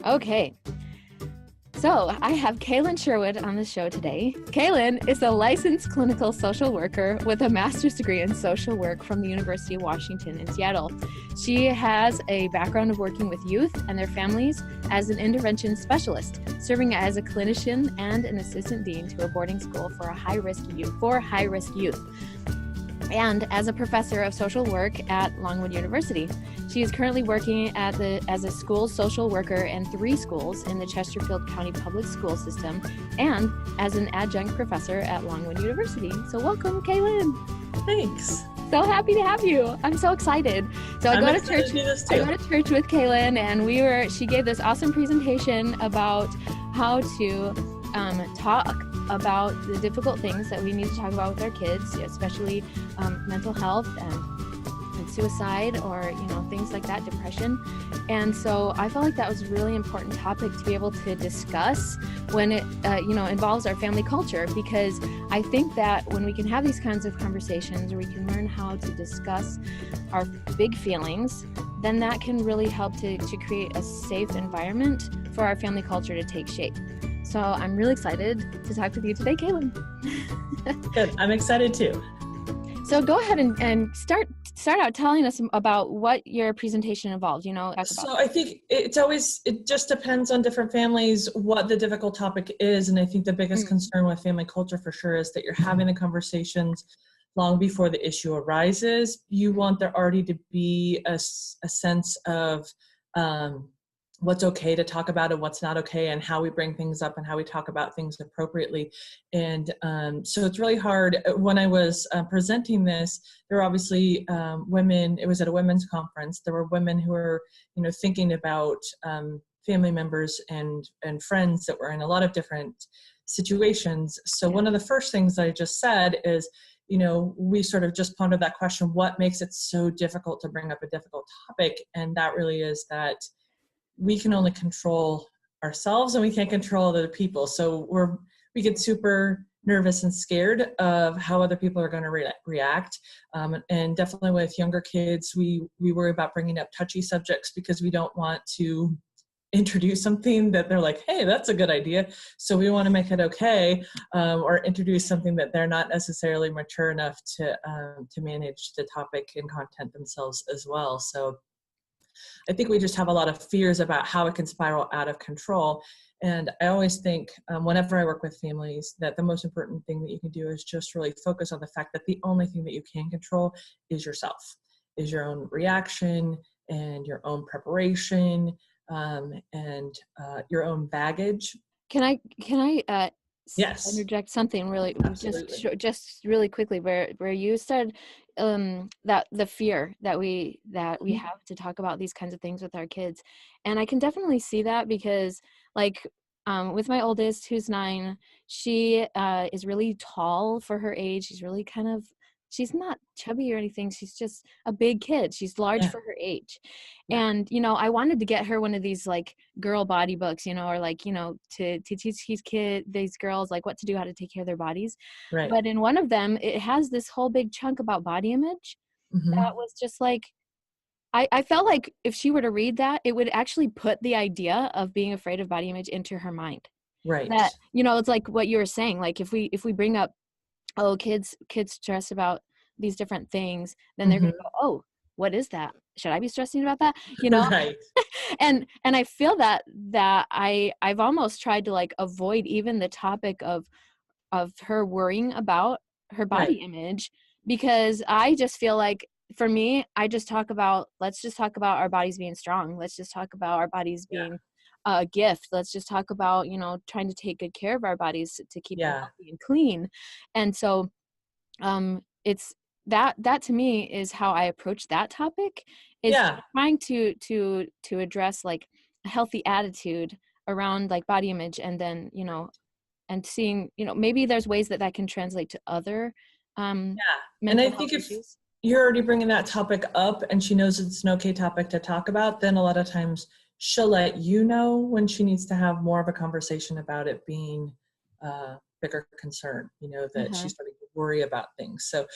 Okay, so I have Kalyn Sherwood on the show today. Kalyn is a licensed clinical social worker with a master's degree in social work from the University of Washington in Seattle. She has a background of working with youth and their families as an intervention specialist, serving as a clinician and an assistant dean to a boarding school for high-risk youth, and as a professor of social work at Longwood University. She is currently working as a school social worker in 3 schools in the Chesterfield County Public School System and as an adjunct professor at Longwood University. So welcome, Kalyn. Thanks. So happy to have you. I'm so excited. So I go to church with Kalyn, and she gave this awesome presentation about how to talk about the difficult things that we need to talk about with our kids, especially mental health and suicide, or things like that, depression. And so I felt like that was a really important topic to be able to discuss when it involves our family culture, because I think that when we can have these kinds of conversations, or we can learn how to discuss our big feelings, then that can really help to create a safe environment for our family culture to take shape. So I'm really excited to talk with you today, Kalyn. Good. I'm excited too. So go ahead and start out telling us about what your presentation involved. So I think it just depends on different families what the difficult topic is. And I think the biggest concern with family culture for sure is that you're having the conversations long before the issue arises. You want there already to be a sense of what's okay to talk about and what's not okay, and how we bring things up and how we talk about things appropriately. And so it's really hard. When I was presenting this, there were obviously women. It was at a women's conference. There were women who were, thinking about family members and friends that were in a lot of different situations. So one of the first things I just said is, we sort of just pondered that question, what makes it so difficult to bring up a difficult topic? And that really is that we can only control ourselves and we can't control other people. So we get super nervous and scared of how other people are going to react. And definitely with younger kids, we worry about bringing up touchy subjects because we don't want to introduce something that they're like, hey, that's a good idea. So we want to make it okay, or introduce something that they're not necessarily mature enough to manage the topic and content themselves as well. So I think we just have a lot of fears about how it can spiral out of control. And I always think whenever I work with families that the most important thing that you can do is just really focus on the fact that the only thing that you can control is yourself, is your own reaction and your own preparation, and your own baggage. Can I Yes, interject something really, absolutely. just really quickly, where you said that the fear that we have to talk about these kinds of things with our kids, and I can definitely see that because, like, with my oldest, who's 9, she is really tall for her age. She's not chubby or anything. She's just a big kid. She's large Yeah. for her age. Yeah. And, I wanted to get her one of these like girl body books, or like, to teach these girls like what to do, how to take care of their bodies. Right. But in one of them, it has this whole big chunk about body image that was just like, I felt like if she were to read that, it would actually put the idea of being afraid of body image into her mind. Right. That, it's like what you were saying, like if we bring up, oh, kids stress about these different things, then they're going to go, oh, what is that? Should I be stressing about that? Right. And I feel that I've almost tried to like avoid even the topic of her worrying about her body image, because I just feel like, for me, let's just talk about our bodies being strong. Let's just talk about our bodies being a gift. Let's just talk about, trying to take good care of our bodies to keep them healthy and clean. And so it's that to me is how I approach that topic, is trying to address like a healthy attitude around like body image, and then and seeing maybe there's ways that can translate to other And mental I think health if issues. you're already bringing that topic up and she knows it's an okay topic to talk about, then a lot of times she'll let you know when she needs to have more of a conversation about it being a bigger concern, that she's starting to worry about things. So,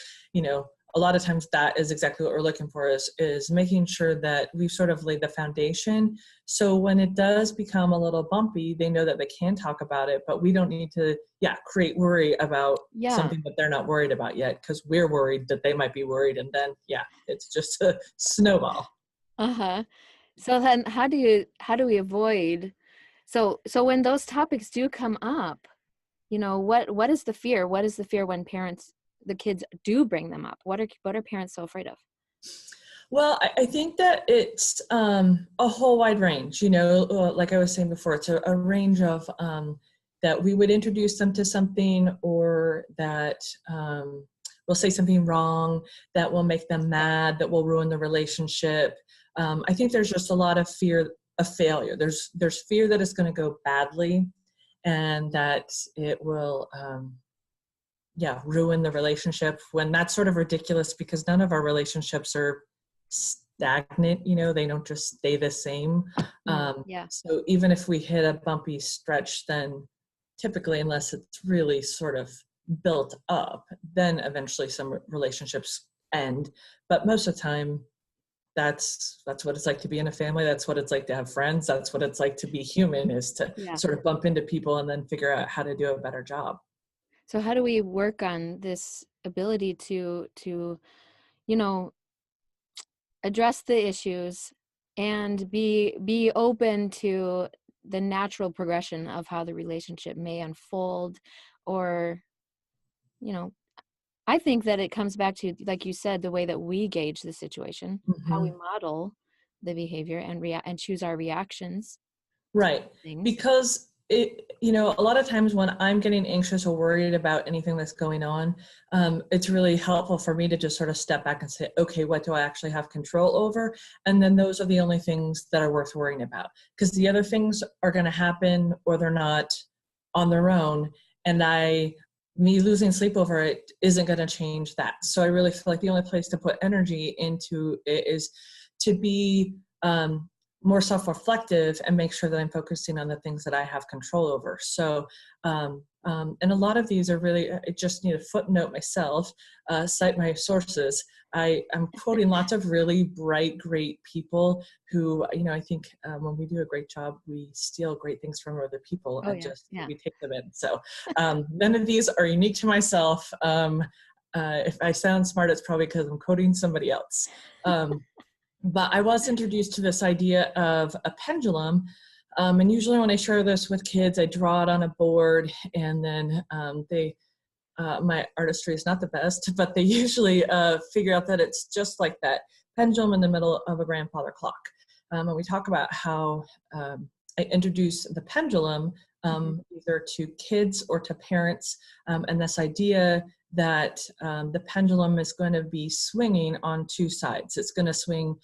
a lot of times that is exactly what we're looking for, is making sure that we've sort of laid the foundation. So when it does become a little bumpy, they know that they can talk about it, but we don't need to, create worry about something that they're not worried about yet, because we're worried that they might be worried. And then, it's just a snowball. Uh-huh. So then how do we avoid, so when those topics do come up, what is the fear? What is the fear when the kids do bring them up? What are parents so afraid of? Well, I think that it's a whole wide range, like I was saying before, it's a range of that we would introduce them to something, or that we'll say something wrong that will make them mad, that will ruin the relationship. I think there's just a lot of fear of failure. There's fear that it's going to go badly, and that it will ruin the relationship, when that's sort of ridiculous, because none of our relationships are stagnant, they don't just stay the same. So even if we hit a bumpy stretch, then typically, unless it's really sort of built up, then eventually some relationships end. But most of the time, that's what it's like to be in a family. That's what it's like to have friends. That's what it's like to be human, is to sort of bump into people and then figure out how to do a better job. So how do we work on this ability to address the issues and be open to the natural progression of how the relationship may unfold? Or, I think that it comes back to, like you said, the way that we gauge the situation, how we model the behavior and choose our reactions. Right. Because a lot of times when I'm getting anxious or worried about anything that's going on, it's really helpful for me to just sort of step back and say, okay, what do I actually have control over? And then those are the only things that are worth worrying about, because the other things are going to happen, or they're not on their own. And me losing sleep over it isn't going to change that. So I really feel like the only place to put energy into it is to be more self-reflective and make sure that I'm focusing on the things that I have control over. So, and a lot of these are really, I just need to footnote myself, cite my sources. I'm quoting lots of really bright, great people who, I think when we do a great job, we steal great things from other people we take them in. So none of these are unique to myself. If I sound smart, it's probably because I'm quoting somebody else. But I was introduced to this idea of a pendulum. And usually when I share this with kids, I draw it on a board, and then my artistry is not the best, but they usually figure out that it's just like that pendulum in the middle of a grandfather clock. And we talk about how I introduce the pendulum either to kids or to parents, and this idea that the pendulum is going to be swinging on two sides. It's going to swing,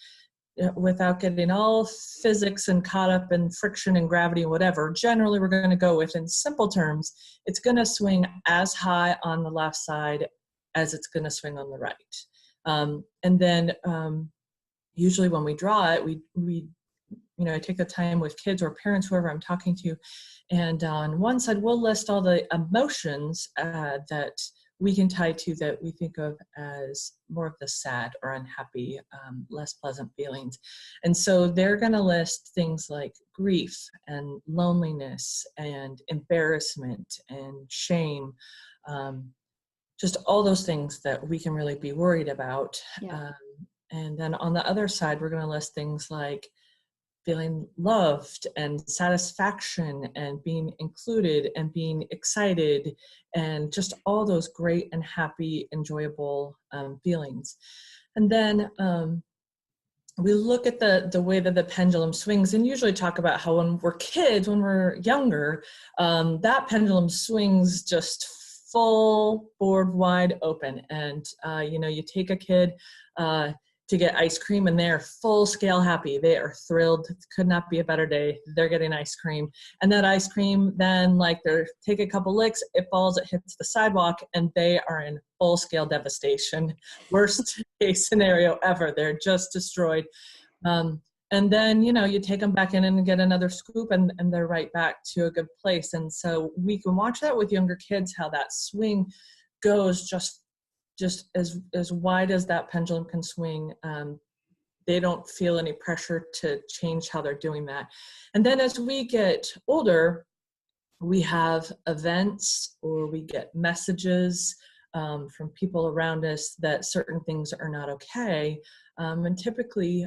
without getting all physics and caught up in friction and gravity and whatever. Generally, we're going to go with, in simple terms, it's going to swing as high on the left side as it's going to swing on the right. And then usually when we draw it, we I take the time with kids or parents, whoever I'm talking to, and on one side, we'll list all the emotions that we can tie to, that we think of as more of the sad or unhappy, less pleasant feelings. And so they're going to list things like grief and loneliness and embarrassment and shame, just all those things that we can really be worried about. And then on the other side, we're going to list things like feeling loved and satisfaction and being included and being excited, and just all those great and happy, enjoyable feelings. And then we look at the way that the pendulum swings, and usually talk about how when we're kids, when we're younger, that pendulum swings just full board wide open. And you take a kid to get ice cream, and they're full scale happy. They are thrilled. It could not be a better day. They're getting ice cream. And that ice cream, then they take a couple licks, it falls, it hits the sidewalk, and they are in full scale devastation. Worst case scenario ever. They're just destroyed. And then, you take them back in and get another scoop, and they're right back to a good place. And so we can watch that with younger kids, how that swing goes just just as wide as that pendulum can swing, they don't feel any pressure to change how they're doing that. And then as we get older, we have events or we get messages from people around us that certain things are not okay. And typically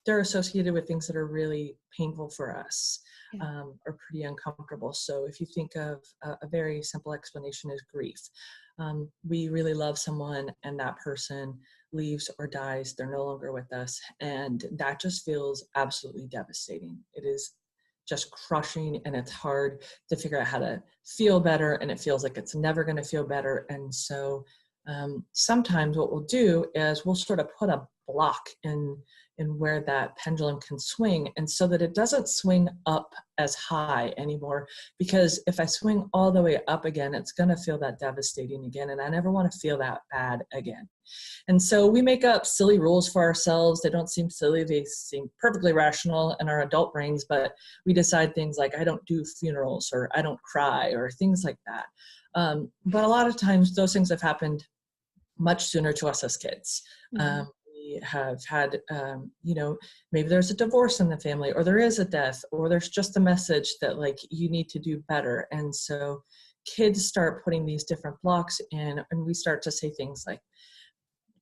they're associated with things that are really painful for us, or pretty uncomfortable. So if you think of a very simple explanation is grief. We really love someone and that person leaves or dies, they're no longer with us. And that just feels absolutely devastating. It is just crushing, and it's hard to figure out how to feel better, and it feels like it's never going to feel better. And so sometimes what we'll do is we'll sort of put a block in where that pendulum can swing, and so that it doesn't swing up as high anymore, because if I swing all the way up again, it's going to feel that devastating again, and I never want to feel that bad again. And so we make up silly rules for ourselves. They don't seem silly, they seem perfectly rational in our adult brains, but we decide things like I don't do funerals, or I don't cry, or things like that. But a lot of times those things have happened much sooner to us as kids. We have had, maybe there's a divorce in the family, or there is a death, or there's just a message that like you need to do better. And so kids start putting these different blocks in, and we start to say things like,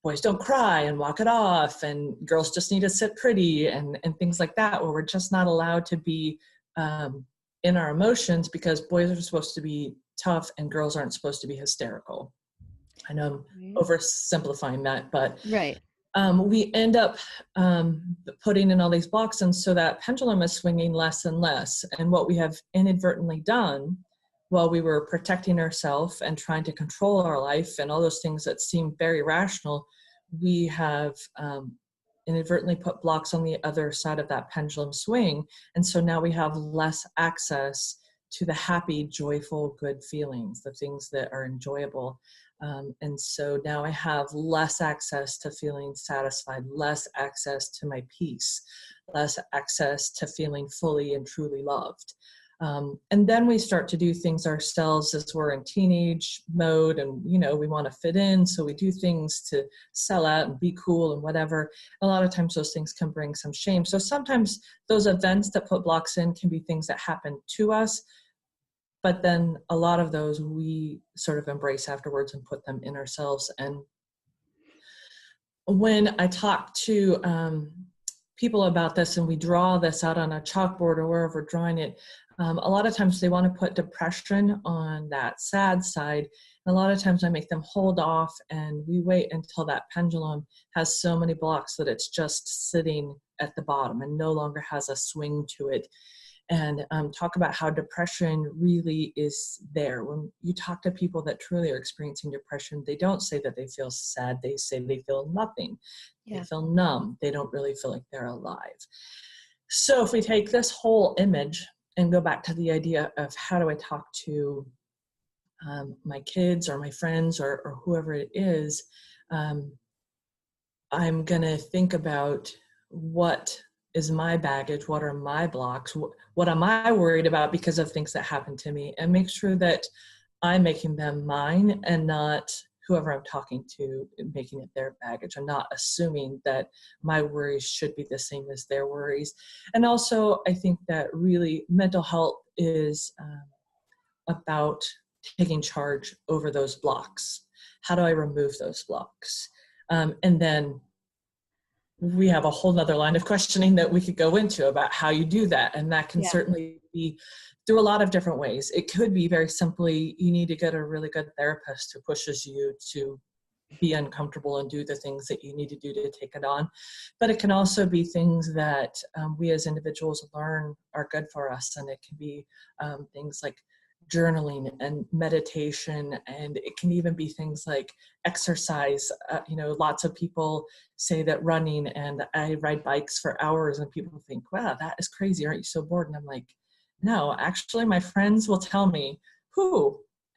boys don't cry and walk it off, and girls just need to sit pretty, and things like that, where we're just not allowed to be in our emotions, because boys are supposed to be tough and girls aren't supposed to be hysterical. I know I'm oversimplifying that, but right. We end up putting in all these blocks, and so that pendulum is swinging less and less. And what we have inadvertently done while we were protecting ourselves and trying to control our life and all those things that seem very rational, we have inadvertently put blocks on the other side of that pendulum swing. And so now we have less access to the happy, joyful, good feelings, the things that are enjoyable. And so now I have less access to feeling satisfied, less access to my peace, less access to feeling fully and truly loved. And then we start to do things ourselves as we're in teenage mode, and, we want to fit in. So we do things to sell out and be cool and whatever. A lot of times those things can bring some shame. So sometimes those events that put blocks in can be things that happen to us, but then a lot of those we sort of embrace afterwards and put them in ourselves. And when I talk to people about this and we draw this out on a chalkboard or wherever we're drawing it, a lot of times they want to put depression on that sad side. And a lot of times I make them hold off, and we wait until that pendulum has so many blocks that it's just sitting at the bottom and no longer has a swing to it. And talk about how depression really is there. When you talk to people that truly are experiencing depression, they don't say that they feel sad. They say they feel nothing. They feel numb. They don't really feel like they're alive. So if we take this whole image and go back to the idea of how do I talk to my kids or my friends or whoever it is, I'm going to think about what is my baggage, what are my blocks, what am I worried about because of things that happened to me, and make sure that I'm making them mine and not whoever I'm talking to making it their baggage. I'm not assuming that my worries should be the same as their worries. And also, I think that really mental health is about taking charge over those blocks. How do I remove those blocks? And then we have a whole nother line of questioning that we could go into about how you do that. And that can certainly be through a lot of different ways. It could be very simply, you need to get a really good therapist who pushes you to be uncomfortable and do the things that you need to do to take it on. But it can also be things that we as individuals learn are good for us. And it can be things like journaling and meditation, and it can even be things like exercise. Lots of people say that running, and I ride bikes for hours, and people think, wow, that is crazy. Aren't you so bored? And I'm like, no, actually my friends will tell me,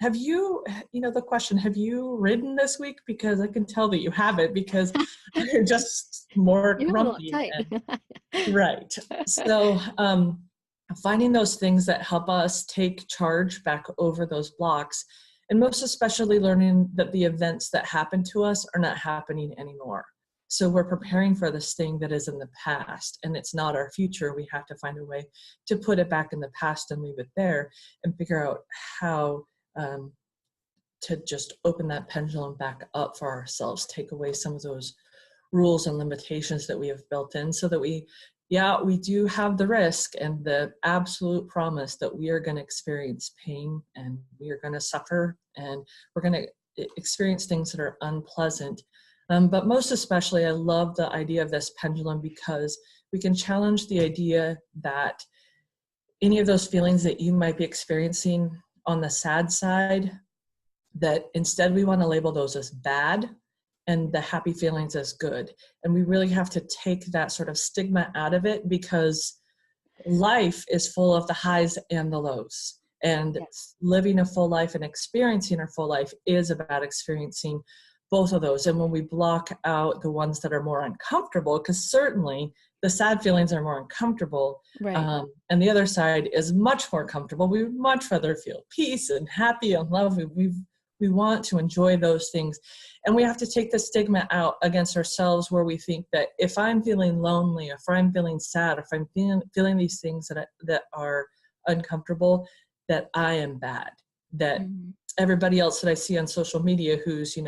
have you, the question, have you ridden this week? Because I can tell that you haven't, because you're just more grumpy. Right. So, finding those things that help us take charge back over those blocks. and most especially learning that the events that happen to us are not happening anymore. So we're preparing for this thing that is in the past, and it's not our future. We have to find a way to put it back in the past and leave it there, and figure out how to just open that pendulum back up for ourselves, take away some of those rules and limitations that we have built in, so that we do have the risk and the absolute promise that we are going to experience pain, and we are going to suffer, and we're going to experience things that are unpleasant. But most especially, I love the idea of this pendulum, because we can challenge the idea that any of those feelings that you might be experiencing on the sad side, that instead we want to label those as bad and the happy feelings as good. And we really have to take that sort of stigma out of it, because life is full of the highs and the lows. And living a full life and experiencing our full life is about experiencing both of those. And when we block out the ones that are more uncomfortable, because certainly the sad feelings are more uncomfortable, Right. and the other side is much more comfortable. We would much rather feel peace and happy and love. We want to enjoy those things. And we have to take the stigma out against ourselves, where we think that if I'm feeling lonely, if I'm feeling sad, if I'm feeling these things that are uncomfortable, that I am bad, that everybody else that I see on social media who's,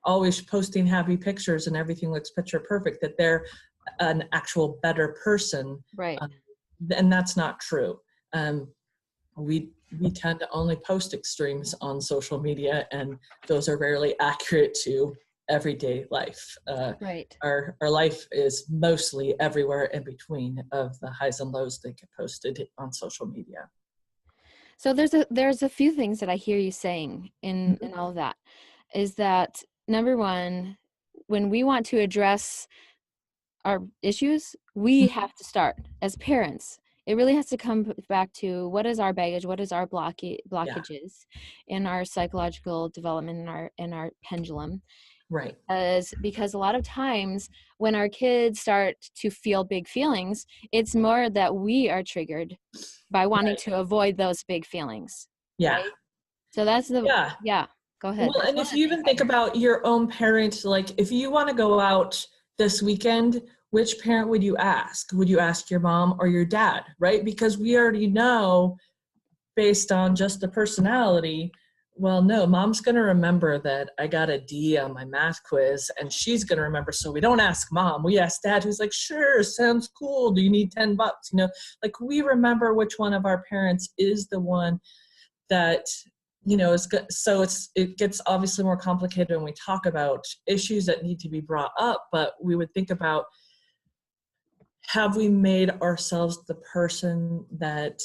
always posting happy pictures and everything looks picture perfect, that they're an actual better person. Right. And that's not true. We tend to only post extremes on social media, and those are rarely accurate to everyday life. Right. Our life is mostly everywhere in between of the highs and lows that get posted on social media. So there's a few things that I hear you saying in all of that, is that number one, when we want to address our issues, we have to start as parents. It really has to come back to what is our baggage, what is our blockages in our psychological development, in our pendulum. Right. Because a lot of times when our kids start to feel big feelings, it's more that we are triggered by wanting to avoid those big feelings. Yeah. Right? So that's go ahead. Well, and if you even think about your own parent, like if you want to go out this weekend, which parent would you ask? Would you ask your mom or your dad, right? Because we already know, based on just the personality, well, no, mom's going to remember that I got a D on my math quiz, and she's going to remember. So we don't ask mom. We ask dad, who's like, sure, sounds cool. Do you need $10? Like we remember which one of our parents is the one that, is good. So it gets obviously more complicated when we talk about issues that need to be brought up, but we would think about, have we made ourselves the person that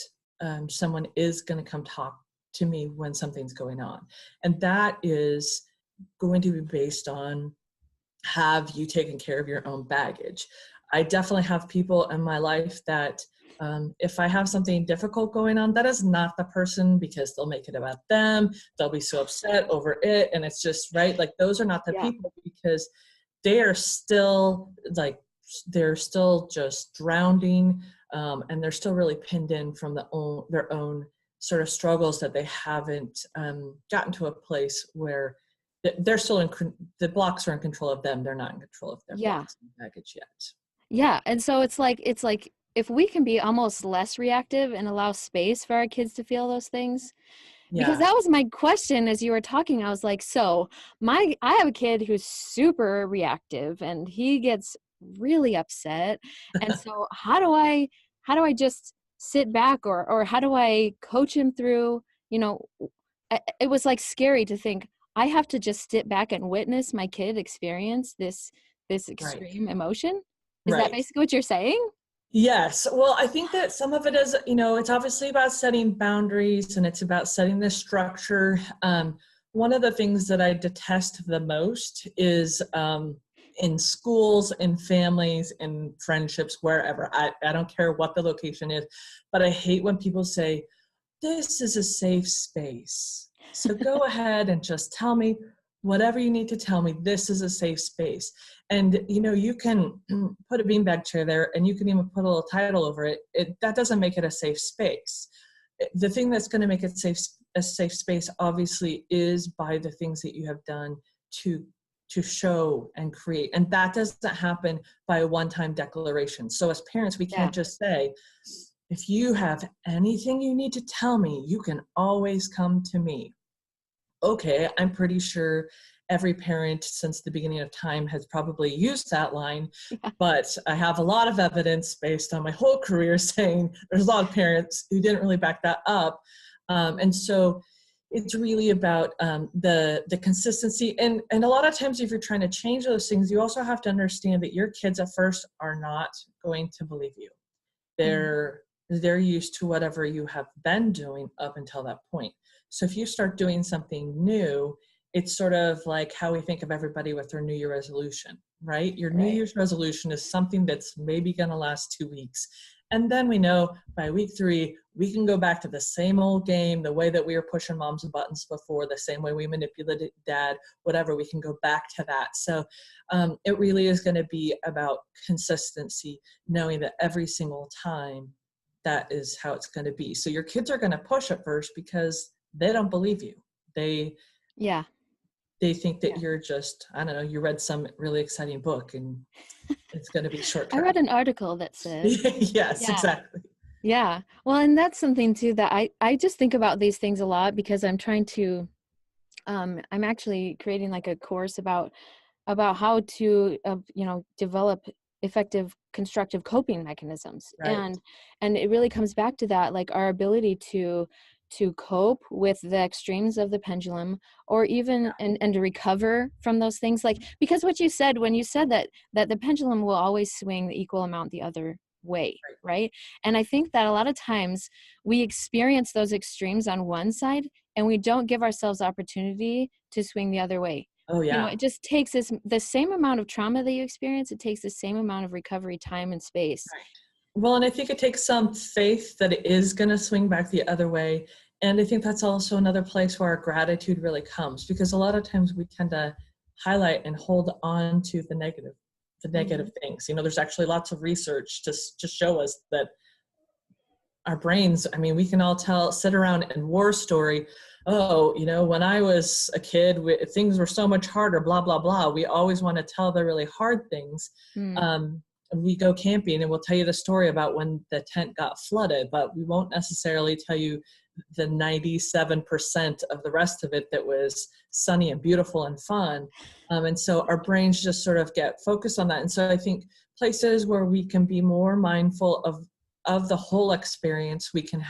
someone is going to come talk to me when something's going on? And that is going to be based on, have you taken care of your own baggage? I definitely have people in my life that if I have something difficult going on, that is not the person, because they'll make it about them. They'll be so upset over it. And it's just, right? Like those are not the people, because they are still they're still just drowning, and they're still really pinned in from their own sort of struggles, that they haven't gotten to a place where they're still the blocks are in control of them. They're not in control of their blocks and baggage yet. Yeah. And so it's like if we can be almost less reactive and allow space for our kids to feel those things. Because that was my question as you were talking. I was like, so I have a kid who's super reactive, and he gets really upset. And so how do I just sit back, or how do I coach him through? It was like scary to think I have to just sit back and witness my kid experience this extreme emotion. Is that basically what you're saying? Yes. Well, I think that some of it is, it's obviously about setting boundaries, and it's about setting the structure. One of the things that I detest the most is in schools, in families, in friendships, wherever. I don't care what the location is, but I hate when people say, this is a safe space, so go ahead and just tell me whatever you need to tell me. This is a safe space. And, you can put a beanbag chair there, and you can even put a little title over it. That doesn't make it a safe space. The thing that's going to make it a safe space obviously is by the things that you have done to show and create. And that doesn't happen by a one-time declaration. So as parents, we can't just say, if you have anything you need to tell me, you can always come to me. Okay, I'm pretty sure every parent since the beginning of time has probably used that line, but I have a lot of evidence based on my whole career saying there's a lot of parents who didn't really back that up. And so it's really about the consistency. And a lot of times if you're trying to change those things, you also have to understand that your kids at first are not going to believe you. They're used to whatever you have been doing up until that point. So if you start doing something new, it's sort of like how we think of everybody with their New Year resolution, right? Your New Year's resolution is something that's maybe going to last 2 weeks. And then we know by week 3, we can go back to the same old game, the way that we were pushing mom's buttons before, the same way we manipulated dad, whatever, we can go back to that. So it really is going to be about consistency, knowing that every single time that is how it's going to be. So your kids are going to push at first because they don't believe you. They think that you're just, I don't know, you read some really exciting book and it's going to be short term. I read an article that said. Yes, exactly. Yeah. Well, and that's something too that I just think about these things a lot because I'm trying to, I'm actually creating like a course about how to, develop effective constructive coping mechanisms. And it really comes back to that, like our ability to cope with the extremes of the pendulum, or even and to recover from those things, like, because what you said when you said that the pendulum will always swing the equal amount the other way, right? And I think that a lot of times we experience those extremes on one side and we don't give ourselves opportunity to swing the other way. Oh yeah. It just takes the same amount of trauma that you experience, it takes the same amount of recovery time and space. Well, and I think it takes some faith that it is going to swing back the other way. And I think that's also another place where our gratitude really comes, because a lot of times we tend to highlight and hold on to the negative things. There's actually lots of research to show us that our brains, I mean, we can all sit around and war story. Oh, when I was a kid, things were so much harder, blah, blah, blah. We always want to tell the really hard things. We go camping and we'll tell you the story about when the tent got flooded, but we won't necessarily tell you the 97% of the rest of it that was sunny and beautiful and fun. And so our brains just sort of get focused on that. And so I think places where we can be more mindful of the whole experience, we can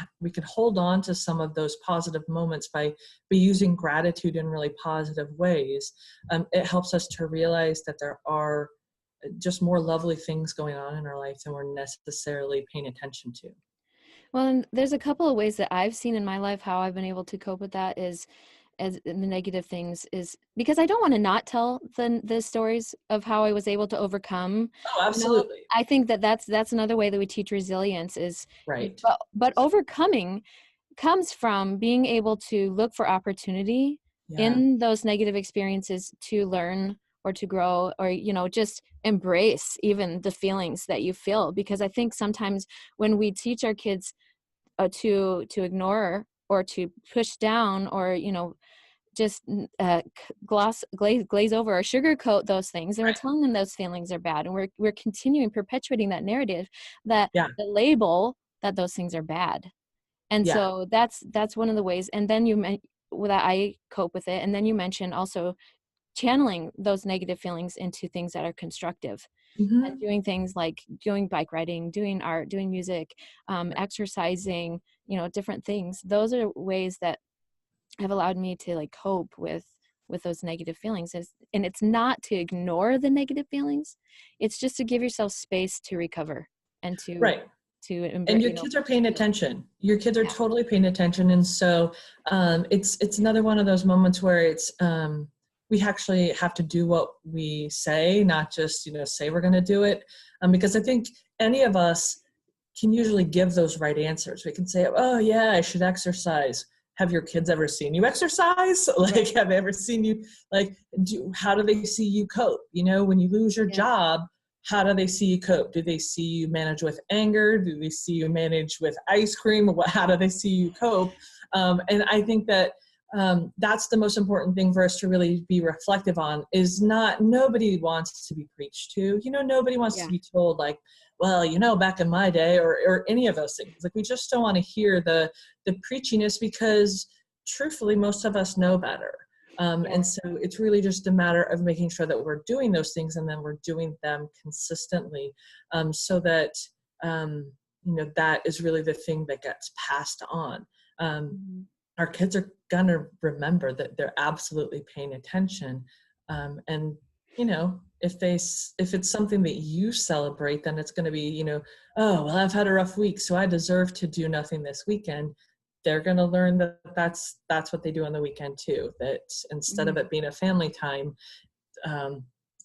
hold on to some of those positive moments by using gratitude in really positive ways. It helps us to realize that there are just more lovely things going on in our life than we're necessarily paying attention to. Well, and there's a couple of ways that I've seen in my life how I've been able to cope with that as the negative things, is because I don't want to not tell the stories of how I was able to overcome. Oh, absolutely. I think that's another way that we teach resilience is right. But overcoming comes from being able to look for opportunity in those negative experiences to learn or to grow, or, just embrace even the feelings that you feel. Because I think sometimes when we teach our kids to ignore or to push down or, just glaze over or sugarcoat those things, and we're telling them those feelings are bad, and we're continuing perpetuating that narrative that the label that those things are bad. And so that's one of the ways. And then that I cope with it. And then you mentioned also channeling those negative feelings into things that are constructive, and doing things like doing bike riding, doing art, doing music, exercising, different things. Those are ways that have allowed me to like cope with those negative feelings. And it's not to ignore the negative feelings. It's just to give yourself space to recover and to and your kids are paying attention. Your kids are totally paying attention. And so it's another one of those moments where it's we actually have to do what we say, not just, say we're going to do it. Because I think any of us can usually give those right answers. We can say, oh yeah, I should exercise. Have your kids ever seen you exercise? Like, have they ever seen you, how do they see you cope? When you lose your job, how do they see you cope? Do they see you manage with anger? Do they see you manage with ice cream? How do they see you cope? And I think that that's the most important thing for us to really be reflective on, is not, nobody wants to be preached to, nobody wants to be told like, well, back in my day, or any of those things. Like, we just don't want to hear the preachiness, because truthfully, most of us know better. And so it's really just a matter of making sure that we're doing those things, and then we're doing them consistently, so that, that is really the thing that gets passed on. Our kids are going to remember that they're absolutely paying attention. And, if it's something that you celebrate, then it's going to be, oh, well, I've had a rough week, so I deserve to do nothing this weekend. They're going to learn that that's what they do on the weekend too, that instead of it being a family time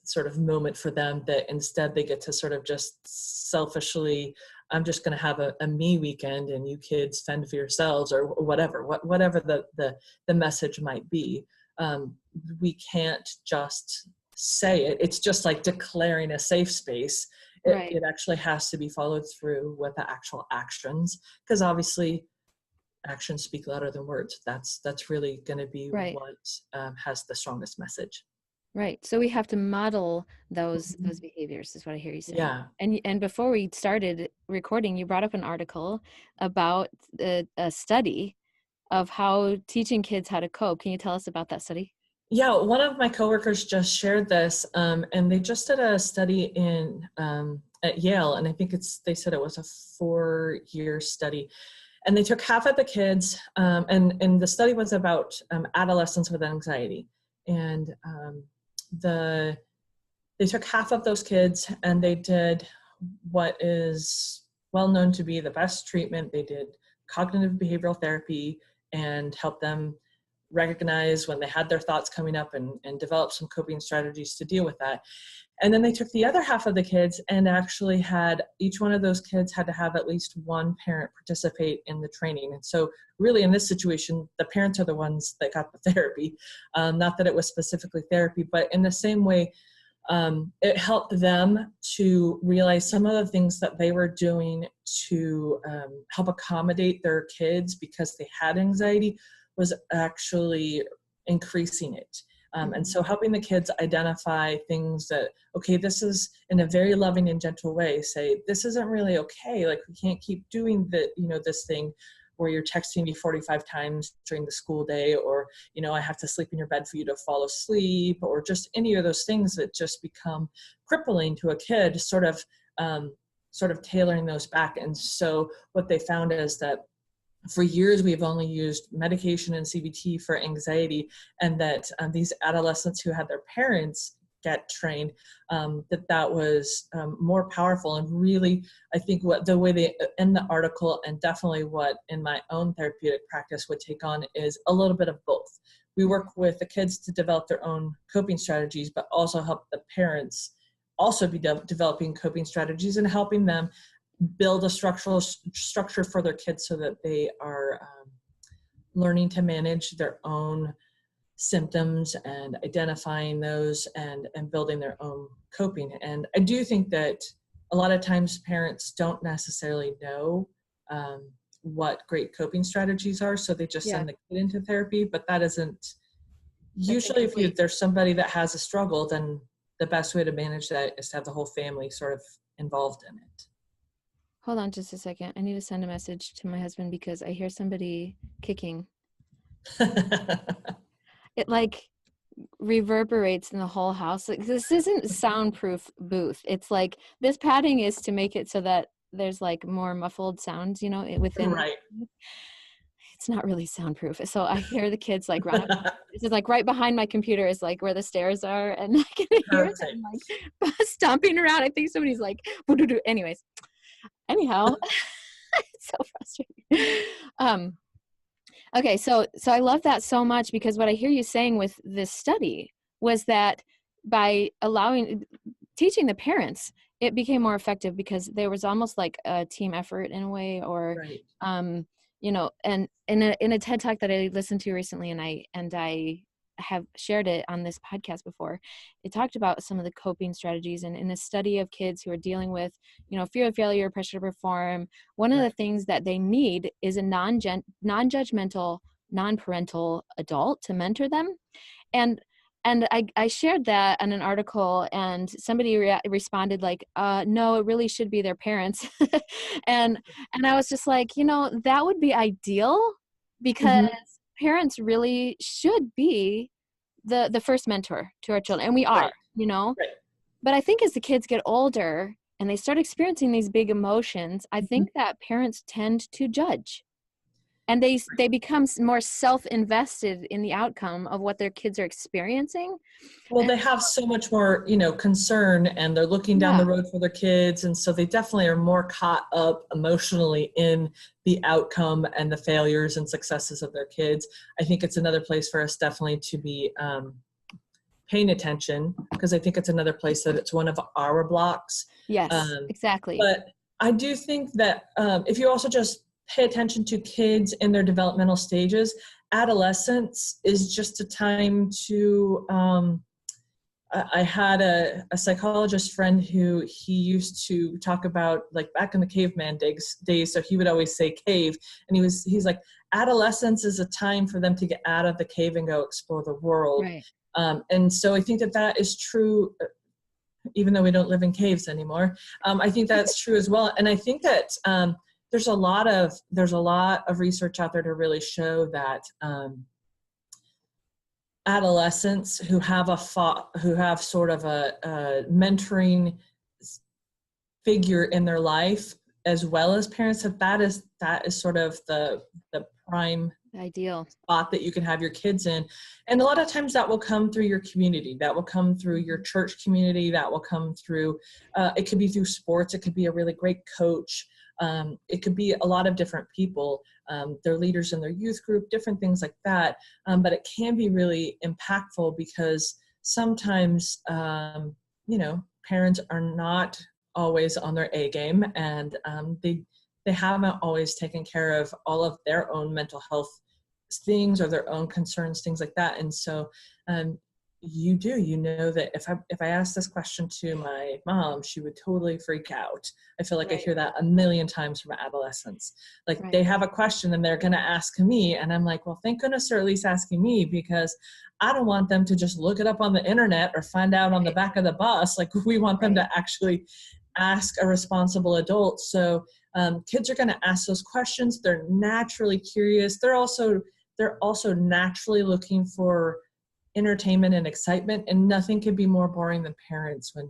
sort of moment for them, that instead they get to sort of just selfishly, I'm just going to have a me weekend, and you kids fend for yourselves, or whatever the message might be. We can't just say it. It's just like declaring a safe space. It actually has to be followed through with the actual actions, because obviously actions speak louder than words. That's really going to be what has the strongest message. Right. So we have to model those behaviors, is what I hear you saying. Yeah. And before we started recording, you brought up an article about a study of how teaching kids how to cope. Can you tell us about that study? Yeah, one of my coworkers just shared this, and they just did a study at Yale, and I think they said it was a 4-year study. And they took half of the kids, and the study was about adolescents with anxiety. And they took half of those kids, and they did what is well known to be the best treatment. They did cognitive behavioral therapy and helped them recognize when they had their thoughts coming up, and develop some coping strategies to deal with that. And then they took the other half of the kids and actually had each one of those kids had to have at least one parent participate in the training. And so really in this situation, the parents are the ones that got the therapy. Not that it was specifically therapy, but in the same way, it helped them to realize some of the things that they were doing to help accommodate their kids because they had anxiety was actually increasing it. And so helping the kids identify things that, okay, this is in a very loving and gentle way, say, this isn't really okay. Like, we can't keep doing this thing where you're texting me 45 times during the school day, or, I have to sleep in your bed for you to fall asleep, or just any of those things that just become crippling to a kid, sort of tailoring those back. And so what they found is that for years, we've only used medication and CBT for anxiety, and that these adolescents who had their parents get trained, that was more powerful. And really, I think the way they end the article, and definitely what in my own therapeutic practice would take on, is a little bit of both. We work with the kids to develop their own coping strategies, but also help the parents also be developing coping strategies and helping them build a structure for their kids so that they are learning to manage their own symptoms and identifying those and building their own coping. And I do think that a lot of times parents don't necessarily know what great coping strategies are, so they just send the kid into therapy, but that isn't usually, if there's somebody that has a struggle, then the best way to manage that is to have the whole family sort of involved in it. Hold on just a second. I need to send a message to my husband because I hear somebody kicking. It like reverberates in the whole house. Like, this isn't soundproof booth. It's like this padding is to make it so that there's like more muffled sounds, within. Right. It's not really soundproof. So I hear the kids like run up. This is like right behind my computer is like where the stairs are, and I can hear them like stomping around. I think somebody's like, anyways. Anyhow, it's so frustrating. Okay, so I love that so much, because what I hear you saying with this study was that by teaching the parents, it became more effective because there was almost like a team effort in a way, or, and in a TED Talk that I listened to recently, and I have shared it on this podcast before. It talked about some of the coping strategies, and in a study of kids who are dealing with, fear of failure, pressure to perform, one of the things that they need is a non-judgmental, non-parental adult to mentor them. And I shared that on an article, and somebody responded like, no, it really should be their parents. and I was just like, that would be ideal, because parents really should be the first mentor to our children. And we are, but I think as the kids get older and they start experiencing these big emotions, I think that parents tend to judge. And they become more self-invested in the outcome of what their kids are experiencing. Well, they have so much more, concern, and they're looking down the road for their kids. And so they definitely are more caught up emotionally in the outcome and the failures and successes of their kids. I think it's another place for us definitely to be paying attention, because I think it's another place that it's one of our blocks. Yes, exactly. But I do think that if you also just pay attention to kids in their developmental stages, adolescence is just a time to, I had a psychologist friend who he used to talk about, like back in the caveman days, so he would always say cave, and he's like, adolescence is a time for them to get out of the cave and go explore the world. Right. And so I think that is true, even though we don't live in caves anymore. I think that's true as well. And I think that there's a lot of research out there to really show that adolescents who have sort of a mentoring figure in their life, as well as parents, that is sort of the prime ideal spot that you can have your kids in. And a lot of times that will come through your community, that will come through your church community, that will come through it could be through sports, it could be a really great coach. It could be a lot of different people, their leaders in their youth group, different things like that. But it can be really impactful, because sometimes, parents are not always on their A game, and they haven't always taken care of all of their own mental health things or their own concerns, things like that. And so you know that if I asked this question to my mom, she would totally freak out. I feel like I hear that a million times from adolescents. Like they have a question and they're going to ask me, and I'm like, well, thank goodness they're at least asking me, because I don't want them to just look it up on the internet or find out on the back of the bus. Like, we want them to actually ask a responsible adult. So kids are going to ask those questions. They're naturally curious. They're also naturally looking for entertainment and excitement, and nothing could be more boring than parents when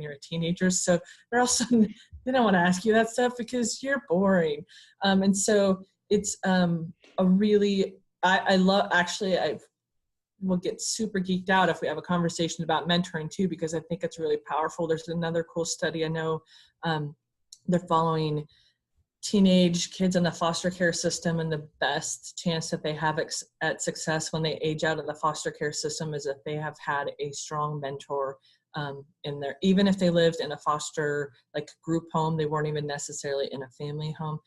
you're a teenager. So they don't want to ask you that stuff because you're boring. And so it's I will get super geeked out if we have a conversation about mentoring too, because I think it's really powerful. There's another cool study I know, they're following teenage kids in the foster care system, and the best chance that they have at success when they age out of the foster care system is if they have had a strong mentor in there, even if they lived in a foster group home, they weren't even necessarily in a family home.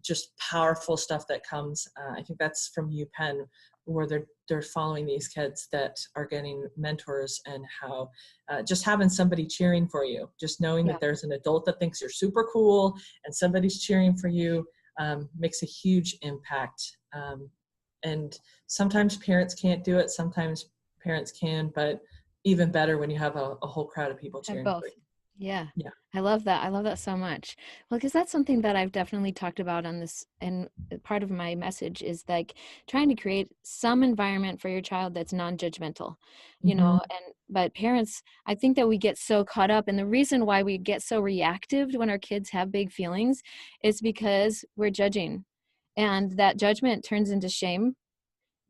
Just powerful stuff that comes. I think that's from UPenn, where they're following these kids that are getting mentors, and how just having somebody cheering for you, just knowing that there's an adult that thinks you're super cool and somebody's cheering for you, makes a huge impact. And sometimes parents can't do it, sometimes parents can, but even better when you have a whole crowd of people cheering for you. Yeah. I love that. I love that so much. Well, because that's something that I've definitely talked about on this, and part of my message is trying to create some environment for your child that's non-judgmental, but parents, I think that we get so caught up, and the reason why we get so reactive when our kids have big feelings is because we're judging, and that judgment turns into shame.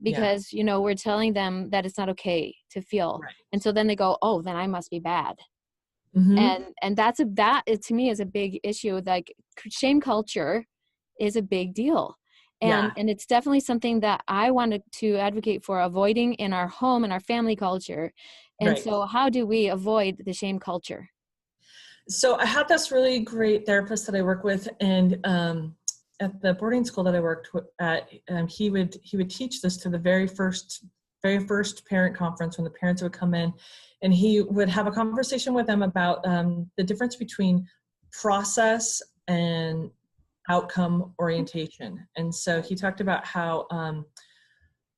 Because, we're telling them that it's not okay to feel. Right. And so then they go, oh, then I must be bad. Mm-hmm. And that to me is a big issue. Shame culture is a big deal. And it's definitely something that I wanted to advocate for avoiding in our home and our family culture. And so how do we avoid the shame culture? So I had this really great therapist that I work with, and at the boarding school that I worked at, he would teach this to the very first very first parent conference when the parents would come in, and he would have a conversation with them about the difference between process and outcome orientation. And so he talked about how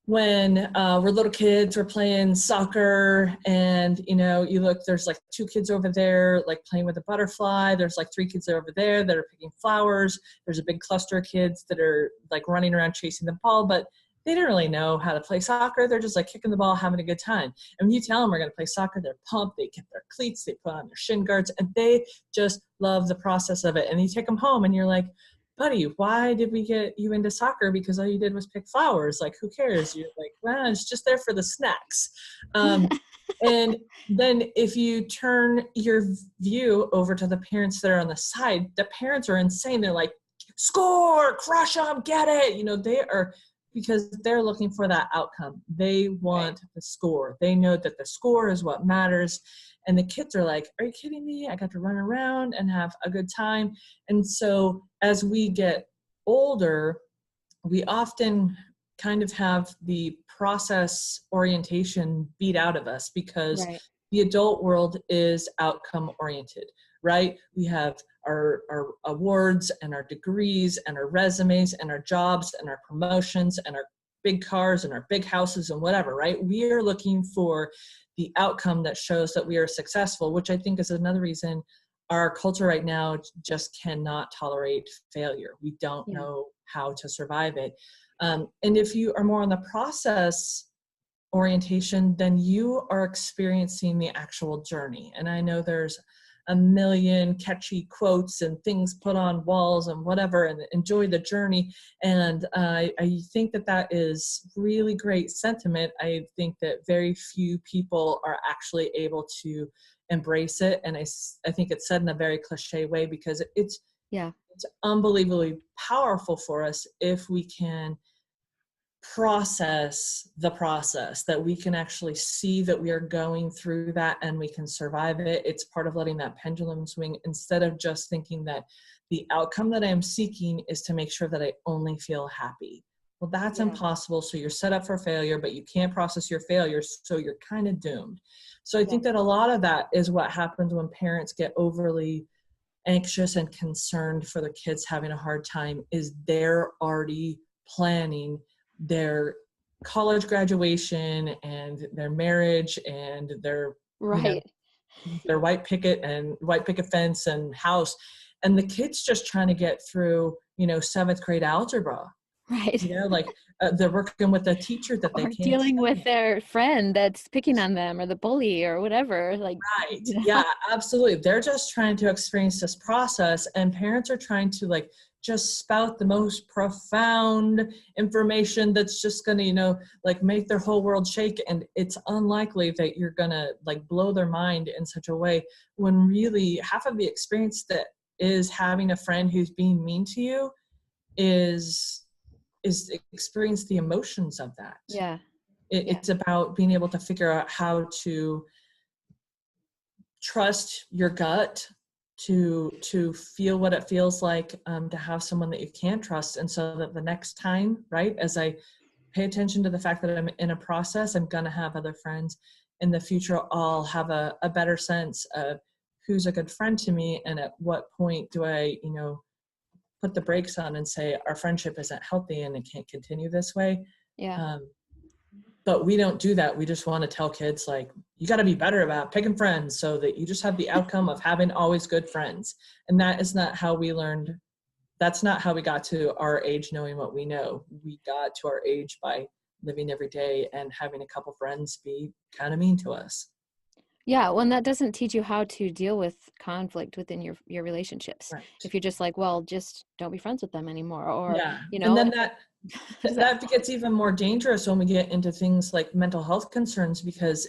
when we're little kids, we're playing soccer, and you look, there's like 2 kids over there like playing with a butterfly, there's like 3 kids over there that are picking flowers, there's a big cluster of kids that are like running around chasing the ball, but they don't really know how to play soccer. They're just like kicking the ball, having a good time. And when you tell them we're going to play soccer, they're pumped, they get their cleats, they put on their shin guards, and they just love the process of it. And you take them home and you're like, buddy, why did we get you into soccer? Because all you did was pick flowers. Like, who cares? You're like, well, it's just there for the snacks. And then if you turn your view over to the parents that are on the side, the parents are insane. They're like, score, crush them, get it. They are, because they're looking for that outcome. They want the score. They know that the score is what matters. And the kids are like, are you kidding me? I got to run around and have a good time. And so as we get older, we often kind of have the process orientation beat out of us because the adult world is outcome oriented, right? We have our awards and our degrees and our resumes and our jobs and our promotions and our big cars and our big houses and whatever, right? We are looking for the outcome that shows that we are successful, which I think is another reason our culture right now just cannot tolerate failure. We don't know how to survive it. And if you are more on the process orientation, then you are experiencing the actual journey. And I know there's a million catchy quotes and things put on walls and whatever, and enjoy the journey. And I think that is really great sentiment. I think that very few people are actually able to embrace it. And I think it's said in a very cliche way, because it's unbelievably powerful for us if we can process the process, that we can actually see that we are going through that and we can survive it. It's part of letting that pendulum swing, instead of just thinking that the outcome that I'm seeking is to make sure that I only feel happy. Well, that's impossible. So you're set up for failure, but you can't process your failures, so you're kind of doomed. So I think that a lot of that is what happens when parents get overly anxious and concerned for their kids having a hard time, is they're already planning their college graduation and their marriage and their their white picket fence and house, and the kid's just trying to get through 7th grade algebra, they're working with a teacher that they can't dealing with their friend that's picking on them, or the bully, or whatever. Yeah, absolutely. They're just trying to experience this process, and parents are trying to just spout the most profound information that's just going to make their whole world shake. And it's unlikely that you're going to blow their mind in such a way, when really half of the experience that is having a friend who's being mean to you is experience the emotions of that. It's about being able to figure out how to trust your gut, to feel what it feels like to have someone that you can't trust. And so that the next time, as I pay attention to the fact that I'm in a process, I'm going to have other friends in the future. I'll have a better sense of who's a good friend to me, and at what point do I put the brakes on and say our friendship isn't healthy and it can't continue this way. But we don't do that. We just want to tell kids you got to be better about picking friends so that you just have the outcome of having always good friends. And that is not how we learned. That's not how we got to our age knowing what we know. We got to our age by living every day and having a couple friends be kind of mean to us. Yeah, well, that doesn't teach you how to deal with conflict within your relationships. If you're just just don't be friends with them anymore, or and then that gets even more dangerous when we get into things like mental health concerns, because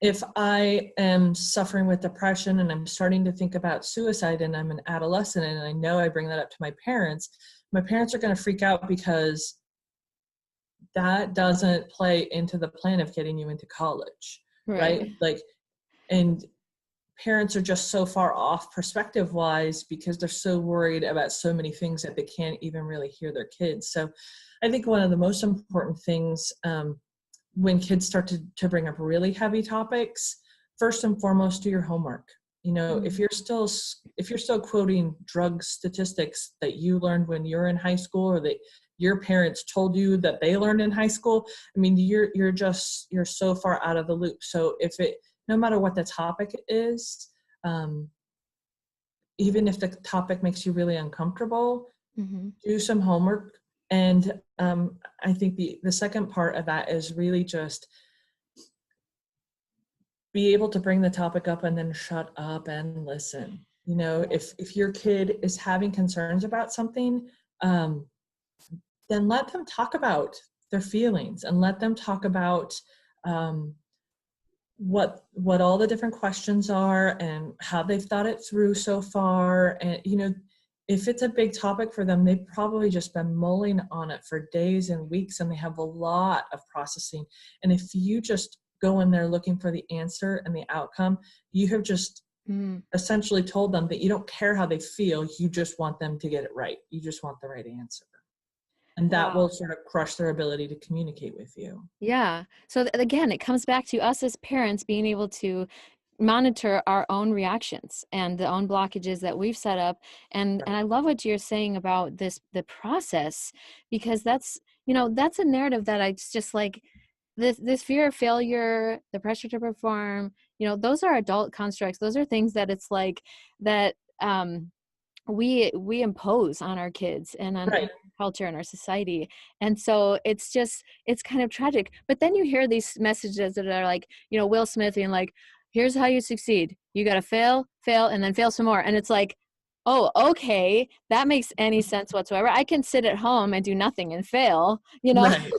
if I am suffering with depression and I'm starting to think about suicide and I'm an adolescent and I know I bring that up to my parents are going to freak out, because that doesn't play into the plan of getting you into college. Right? And parents are just so far off perspective wise, because they're so worried about so many things that they can't even really hear their kids. So I think one of the most important things when kids start to bring up really heavy topics, first and foremost, do your homework. You know, if you're still quoting drug statistics that you learned when you're in high school, or that your parents told you that they learned in high school, I mean, you're so far out of the loop. So no matter what the topic is, even if the topic makes you really uncomfortable, do some homework. And I think the second part of that is really just be able to bring the topic up and then shut up and listen. You know, if your kid is having concerns about something, then let them talk about their feelings, and let them talk about what all the different questions are and how they've thought it through so far. And, you know, if it's a big topic for them, they've probably just been mulling on it for days and weeks, and they have a lot of processing. And if you just go in there looking for the answer and the outcome, you have just essentially told them that you don't care how they feel, you just want them to get it right. You just want the right answer. And that will sort of crush their ability to communicate with you. Yeah. So again, it comes back to us as parents being able to monitor our own reactions and the own blockages that we've set up. And I love what you're saying about the process, because that's a narrative that I just like. This fear of failure, the pressure to perform, those are adult constructs. Those are things that it's like that we impose on our kids and on our culture and our society. And so it's kind of tragic. But then you hear these messages that are like, Will Smith being like, here's how you succeed. You got to fail, and then fail some more. And it's like, oh, okay, that makes any sense whatsoever. I can sit at home and do nothing and fail, Right.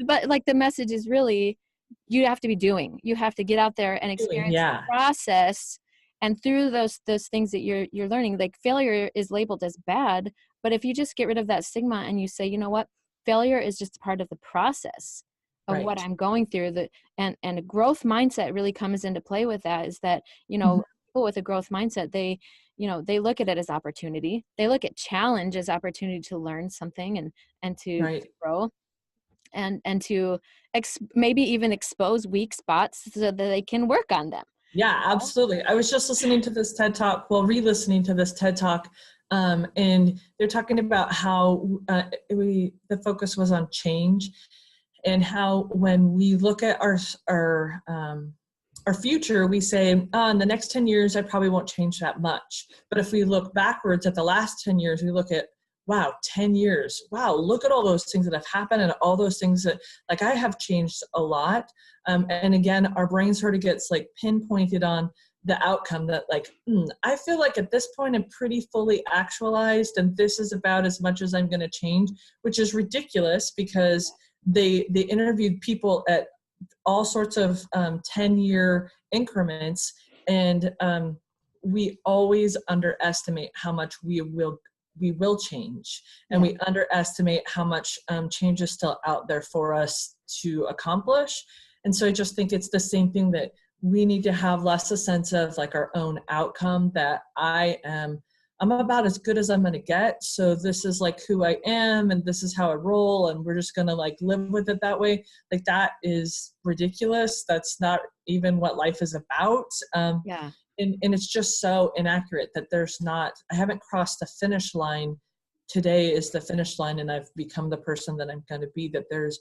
but like the message is really, you have to be doing. You have to get out there and experience the process. And through those things that you're learning, like failure is labeled as bad, but if you just get rid of that stigma and you say, you know what, failure is just part of the process of what I'm going through, and a growth mindset really comes into play with that. Is that people with a growth mindset, they look at it as opportunity. They look at challenge as opportunity to learn something and to grow, and to maybe even expose weak spots so that they can work on them. Yeah, absolutely. I was just listening to this TED Talk, re-listening to this TED Talk, and they're talking about how the focus was on change, and how when we look at our future, we say, in the next 10 years, I probably won't change that much. But if we look backwards at the last 10 years, we look at, wow, 10 years. Wow, look at all those things that have happened, and all those things that, like, I have changed a lot. And again, our brain sort of gets like pinpointed on the outcome that, like, I feel like at this point I'm pretty fully actualized, and this is about as much as I'm going to change, which is ridiculous, because they interviewed people at all sorts of 10-year increments, and we always underestimate how much we will change, and we underestimate how much change is still out there for us to accomplish. And so I just think it's the same thing, that we need to have less a sense of like our own outcome, that I'm about as good as I'm going to get. So this is like who I am, and this is how I roll, and we're just going to like live with it that way. Like, that is ridiculous. That's not even what life is about. And it's just so inaccurate that I haven't crossed the finish line. Today is the finish line, and I've become the person that I'm going to be. That there's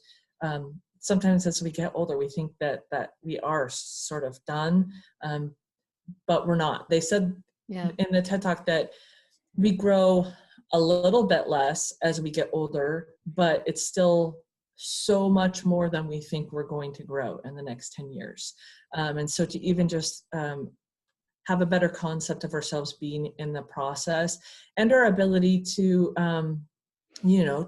sometimes as we get older, we think that we are sort of done, but we're not. They said in the TED Talk that we grow a little bit less as we get older, but it's still so much more than we think we're going to grow in the next 10 years. And so to even just have a better concept of ourselves being in the process, and our ability to,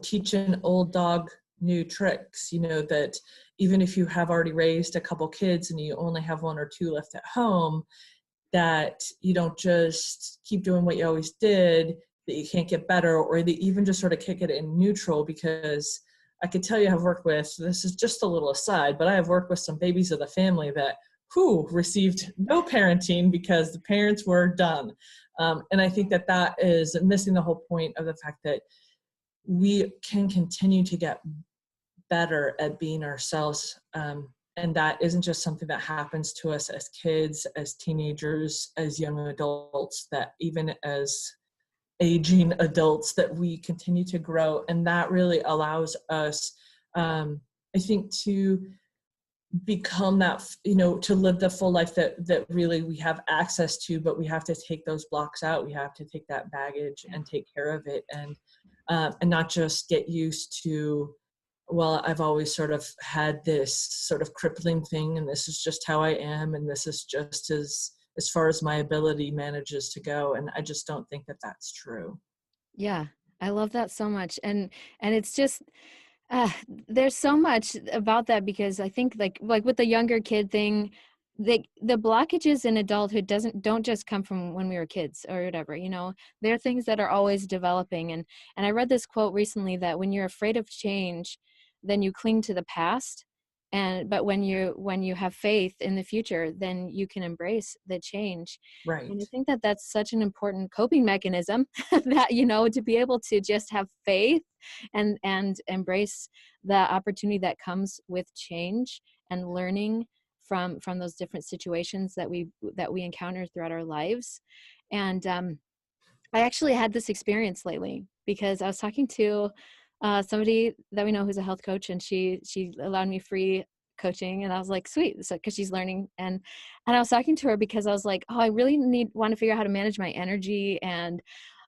teach an old dog new tricks, that even if you have already raised a couple kids and you only have one or two left at home, that you don't just keep doing what you always did, that you can't get better, or that even just sort of kick it in neutral. Because I could tell you, I've worked with, this is just a little aside, but I have worked with some babies of the family that received no parenting because the parents were done. And I think that is missing the whole point of the fact that we can continue to get better at being ourselves. And that isn't just something that happens to us as kids, as teenagers, as young adults, that even as aging adults, that we continue to grow. And that really allows us, I think, to become that, to live the full life that really we have access to, but we have to take those blocks out. We have to take that baggage and take care of it, and not just get used to, well, I've always sort of had this sort of crippling thing, and this is just how I am, and this is just as far as my ability manages to go. And I just don't think that that's true. Yeah, I love that so much. And it's just, there's so much about that, because I think like with the younger kid thing, the blockages in adulthood don't just come from when we were kids or whatever, there are things that are always developing. And I read this quote recently that when you're afraid of change, then you cling to the past. But when you have faith in the future, then you can embrace the change. Right. And I think that that's such an important coping mechanism that, to be able to just have faith and embrace the opportunity that comes with change and learning from those different situations that we encounter throughout our lives. And I actually had this experience lately, because I was talking to somebody that we know who's a health coach, and she allowed me free coaching, and I was like, sweet. So, because she's learning, and I was talking to her because I was like, oh, I really want to figure out how to manage my energy. And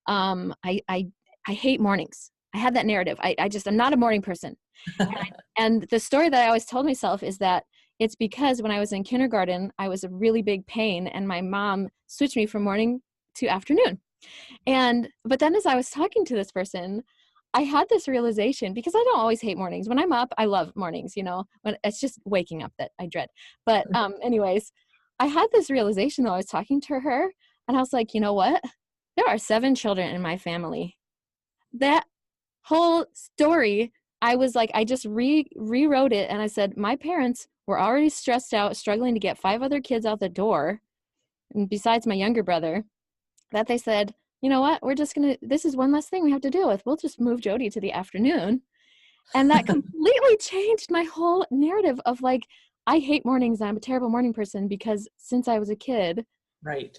I hate mornings. I had that narrative. I'm not a morning person. And the story that I always told myself is that it's because when I was in kindergarten, I was a really big pain, and my mom switched me from morning to afternoon. But then as I was talking to this person, I had this realization, because I don't always hate mornings. When I'm up, I love mornings, when it's just waking up that I dread. But anyways, I had this realization while I was talking to her, and I was like, you know what? There are 7 children in my family. That whole story, I was like, I just rewrote it, and I said, my parents were already stressed out, struggling to get 5 other kids out the door, and besides my younger brother, that they said, you know what, this is one less thing we have to deal with. We'll just move Jody to the afternoon. And that completely changed my whole narrative of like, I hate mornings. I'm a terrible morning person, because since I was a kid. Right.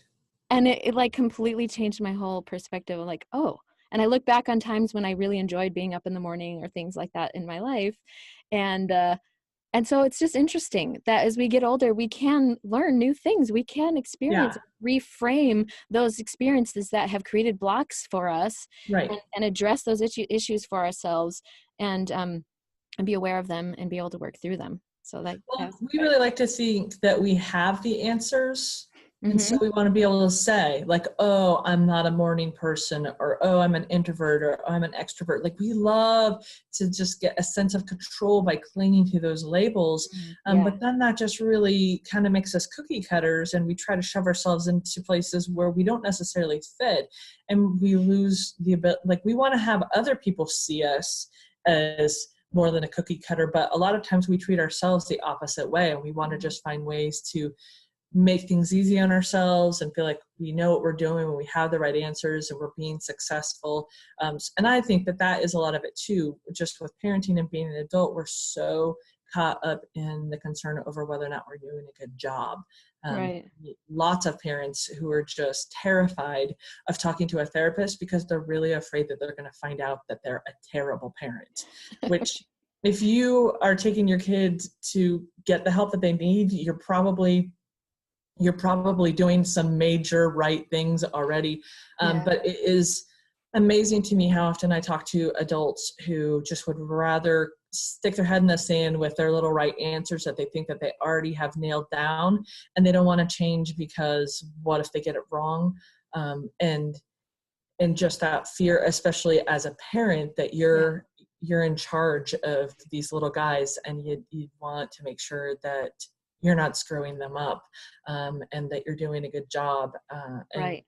And it like completely changed my whole perspective of like, oh, and I look back on times when I really enjoyed being up in the morning or things like that in my life. And so it's just interesting that as we get older, we can learn new things. We can experience, reframe those experiences that have created blocks for us, right, and address those issues for ourselves, and be aware of them and be able to work through them. So we really like to think that we have the answers. And so we want to be able to say like, oh, I'm not a morning person, or, oh, I'm an introvert, or oh, I'm an extrovert. Like, we love to just get a sense of control by clinging to those labels. But then that just really kind of makes us cookie cutters, and we try to shove ourselves into places where we don't necessarily fit. And we lose the ability, like, we want to have other people see us as more than a cookie cutter, but a lot of times we treat ourselves the opposite way, and we want to just find ways to make things easy on ourselves and feel like we know what we're doing when we have the right answers and we're being successful. And I think that is a lot of it too. Just with parenting and being an adult, we're so caught up in the concern over whether or not we're doing a good job. Right. Lots of parents who are just terrified of talking to a therapist because they're really afraid that they're going to find out that they're a terrible parent, which if you are taking your kids to get the help that they need, you're probably doing some major right things already. But it is amazing to me how often I talk to adults who just would rather stick their head in the sand with their little right answers that they think that they already have nailed down, and they don't want to change because what if they get it wrong? And just that fear, especially as a parent, that you're in charge of these little guys, and you want to make sure that you're not screwing them up, and that you're doing a good job. Right.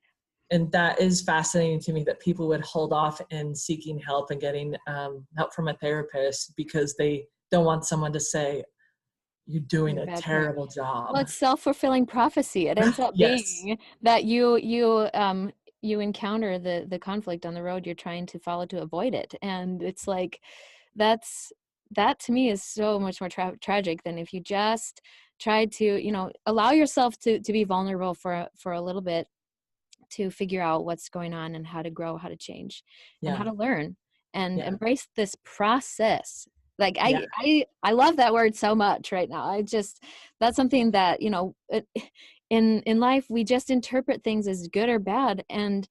And that is fascinating to me, that people would hold off in seeking help and getting help from a therapist because they don't want someone to say, you're doing a terrible job. Well, it's self-fulfilling prophecy. It ends up being that you encounter the conflict on the road you're trying to follow to avoid it. And it's like, that's that to me is so much more tragic than if you just tried to, you know, allow yourself to be vulnerable for a little bit, to figure out what's going on and how to grow, how to change, and how Yeah. to learn and Yeah. embrace this process. Like Yeah. I love that word so much right now. I just, that's something that, you know, in life we just interpret things as good or bad, and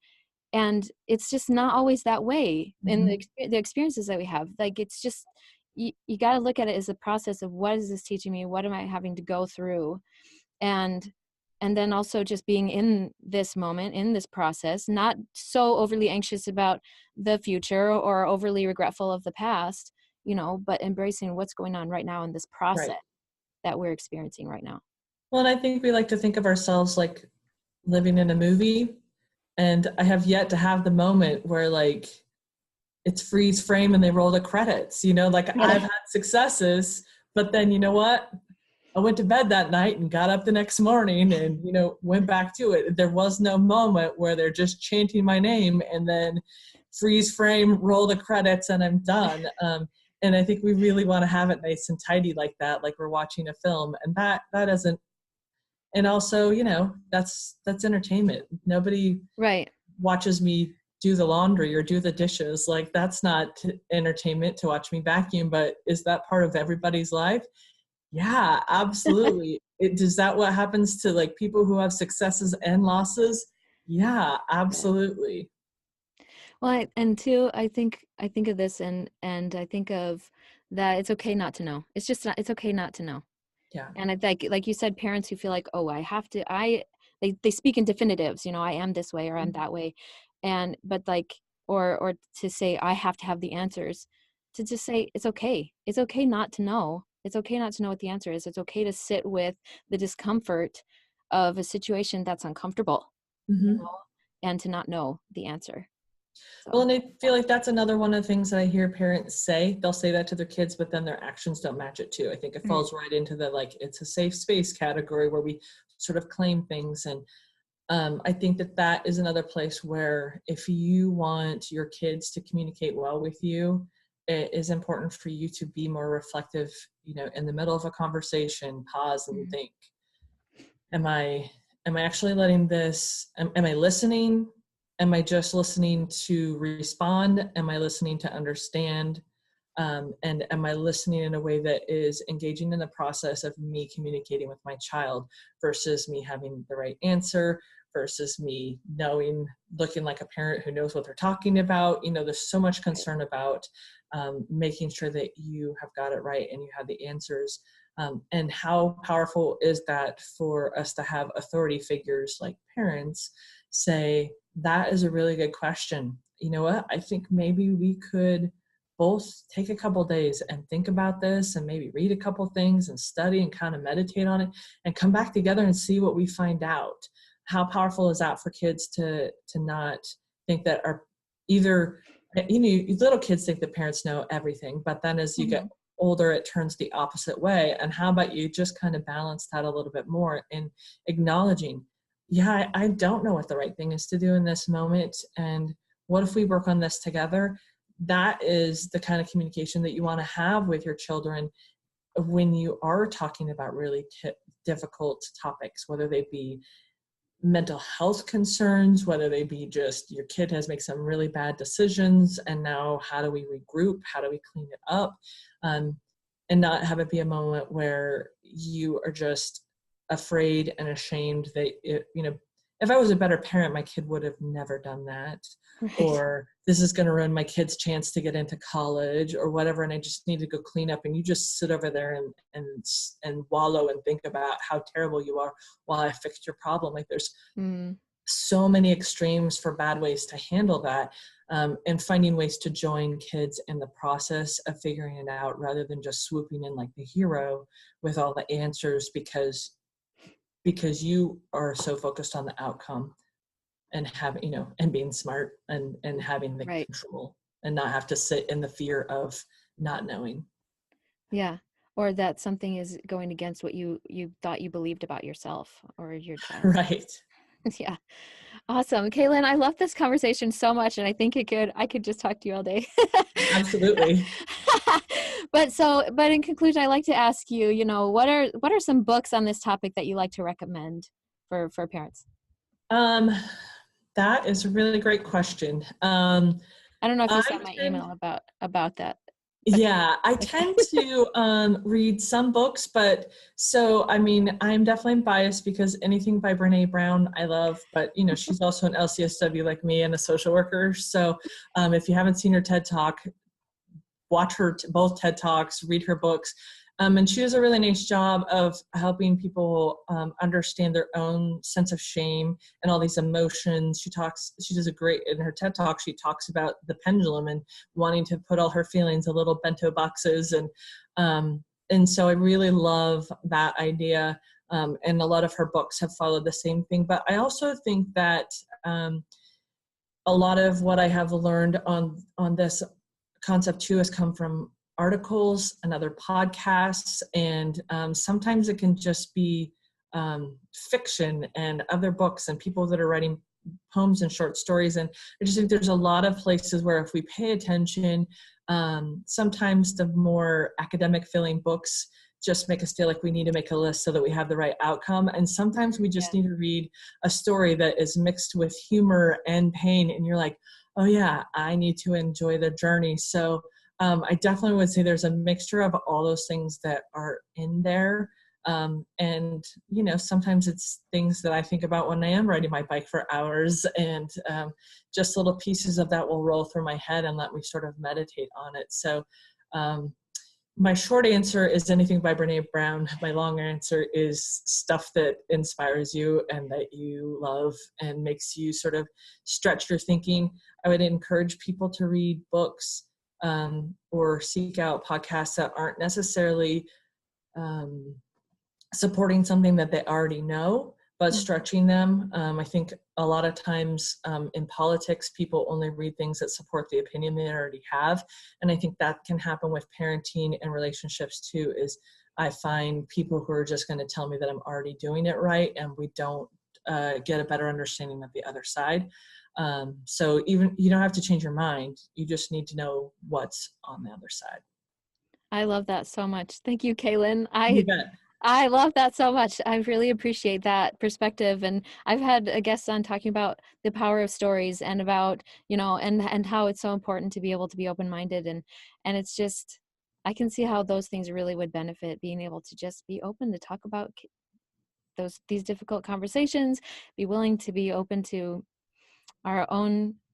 it's just not always that way in Mhm. the experiences that we have. Like, it's just, you got to look at it as a process of, what is this teaching me, what am I having to go through, and then also just being in this moment, in this process, not so overly anxious about the future or overly regretful of the past, you know, but embracing what's going on right now in this Right. process that we're experiencing right now. Well, and I think we like to think of ourselves like living in a movie, and I have yet to have the moment where like it's freeze frame and they roll the credits, you know, like Yeah. I've had successes, but then you know what? I went to bed that night and got up the next morning and, you know, went back to it. There was no moment where they're just chanting my name and then freeze frame, roll the credits, and I'm done. And I think we really want to have it nice and tidy like that, like we're watching a film. And that doesn't, and also, you know, that's entertainment. Nobody Right. watches me do the laundry or do the dishes. Like, that's not entertainment to watch me vacuum, but is that part of everybody's life? Yeah, absolutely. Is that what happens to like people who have successes and losses? Yeah, absolutely. Well, and two, I think of this, and I think of that it's okay not to know. It's just not, it's okay not to know. Yeah. And I think, like you said, parents who feel like, oh, I have to, they speak in definitives, you know, I am this way or I'm that way. And, but like, or to say, I have to have the answers, to just say, it's okay. It's okay not to know. It's okay not to know what the answer is. It's okay to sit with the discomfort of a situation that's uncomfortable, you Mm-hmm. know, and to not know the answer. Well, So, and I feel like that's another one of the things that I hear parents say. They'll say that to their kids, but then their actions don't match it too. I think it mm, falls right into the like it's a safe space category where we sort of claim things. And I think that that is another place where if you want your kids to communicate well with you, it is important for you to be more reflective, you know, in the middle of a conversation, pause and mm, think, am I actually letting this, am I listening? Am I just listening to respond? Am I listening to understand? And am I listening in a way that is engaging in the process of me communicating with my child versus me having the right answer versus me knowing, looking like a parent who knows what they're talking about? You know, there's so much right. concern about making sure that you have got it right and you have the answers. And how powerful is that for us to have authority figures like parents say, that is a really good question. You know what? I think maybe we could both take a couple days and think about this and maybe read a couple things and study and kind of meditate on it and come back together and see what we find out. How powerful is that for kids to not think that our either, you know, little kids think that parents know everything, but then as you get Mhm. older it turns the opposite way. And how about you just kind of balance that a little bit more in acknowledging, yeah, I don't know what the right thing is to do in this moment, and what if we work on this together? That is the kind of communication that you want to have with your children when you are talking about really difficult topics, whether they be mental health concerns, whether they be just your kid has made some really bad decisions and now how do we regroup, how do we clean it up, um, and not have it be a moment where you are just afraid and ashamed that it, you know, if I was a better parent my kid would have never done that, Right. or this is going to ruin my kid's chance to get into college or whatever, and I just need to go clean up, and you just sit over there and wallow and think about how terrible you are while I fixed your problem. Like, there's Mm, so many extremes for bad ways to handle that, and finding ways to join kids in the process of figuring it out rather than just swooping in like the hero with all the answers because you are so focused on the outcome and having, you know, and being smart and having the right. control and not have to sit in the fear of not knowing. Yeah. Or that something is going against what you thought you believed about yourself or your child. Right. Yeah. Awesome. Kalyn, I love this conversation so much, and I think I could just talk to you all day. Absolutely. But in conclusion, I like to ask you, what are some books on this topic that you like to recommend for parents? That is a really great question. I don't know if you I saw my tend, email about that. yeah, I tend to read some books, but I'm definitely biased because anything by Brene Brown I love, but she's also an L.C.S.W. like me and a social worker. So if you haven't seen her TED Talk, watch her both TED Talks, read her books. And she does a really nice job of helping people understand their own sense of shame and all these emotions. She does a great, in her TED Talk, she talks about the pendulum and wanting to put all her feelings in little bento boxes. And so I really love that idea. And a lot of her books have followed the same thing. But I also think that a lot of what I have learned on this concept too has come from articles and other podcasts, and sometimes it can just be fiction and other books and people that are writing poems and short stories. And I just think there's a lot of places where if we pay attention, sometimes the more academic feeling books just make us feel like we need to make a list so that we have the right outcome. And sometimes we just need to read a story that is mixed with humor and pain, and you're like, oh yeah, I need to enjoy the journey. So I definitely would say there's a mixture of all those things that are in there. And sometimes it's things that I think about when I am riding my bike for hours, and just little pieces of that will roll through my head and let me sort of meditate on it. So my short answer is anything by Brene Brown. My long answer is stuff that inspires you and that you love and makes you sort of stretch your thinking. I would encourage people to read books or seek out podcasts that aren't necessarily supporting something that they already know, but stretching them. I think a lot of times in politics, people only read things that support the opinion they already have. And I think that can happen with parenting and relationships too, is I find people who are just going to tell me that I'm already doing it right, and we don't get a better understanding of the other side. So even you don't have to change your mind. You just need to know what's on the other side. I love that so much. Thank you, Kalyn. You bet. I love that so much. I really appreciate that perspective. And I've had a guest on talking about the power of stories and about, and how it's so important to be able to be open-minded. And it's just, I can see how those things really would benefit, being able to just be open to talk about these difficult conversations, be willing to be open to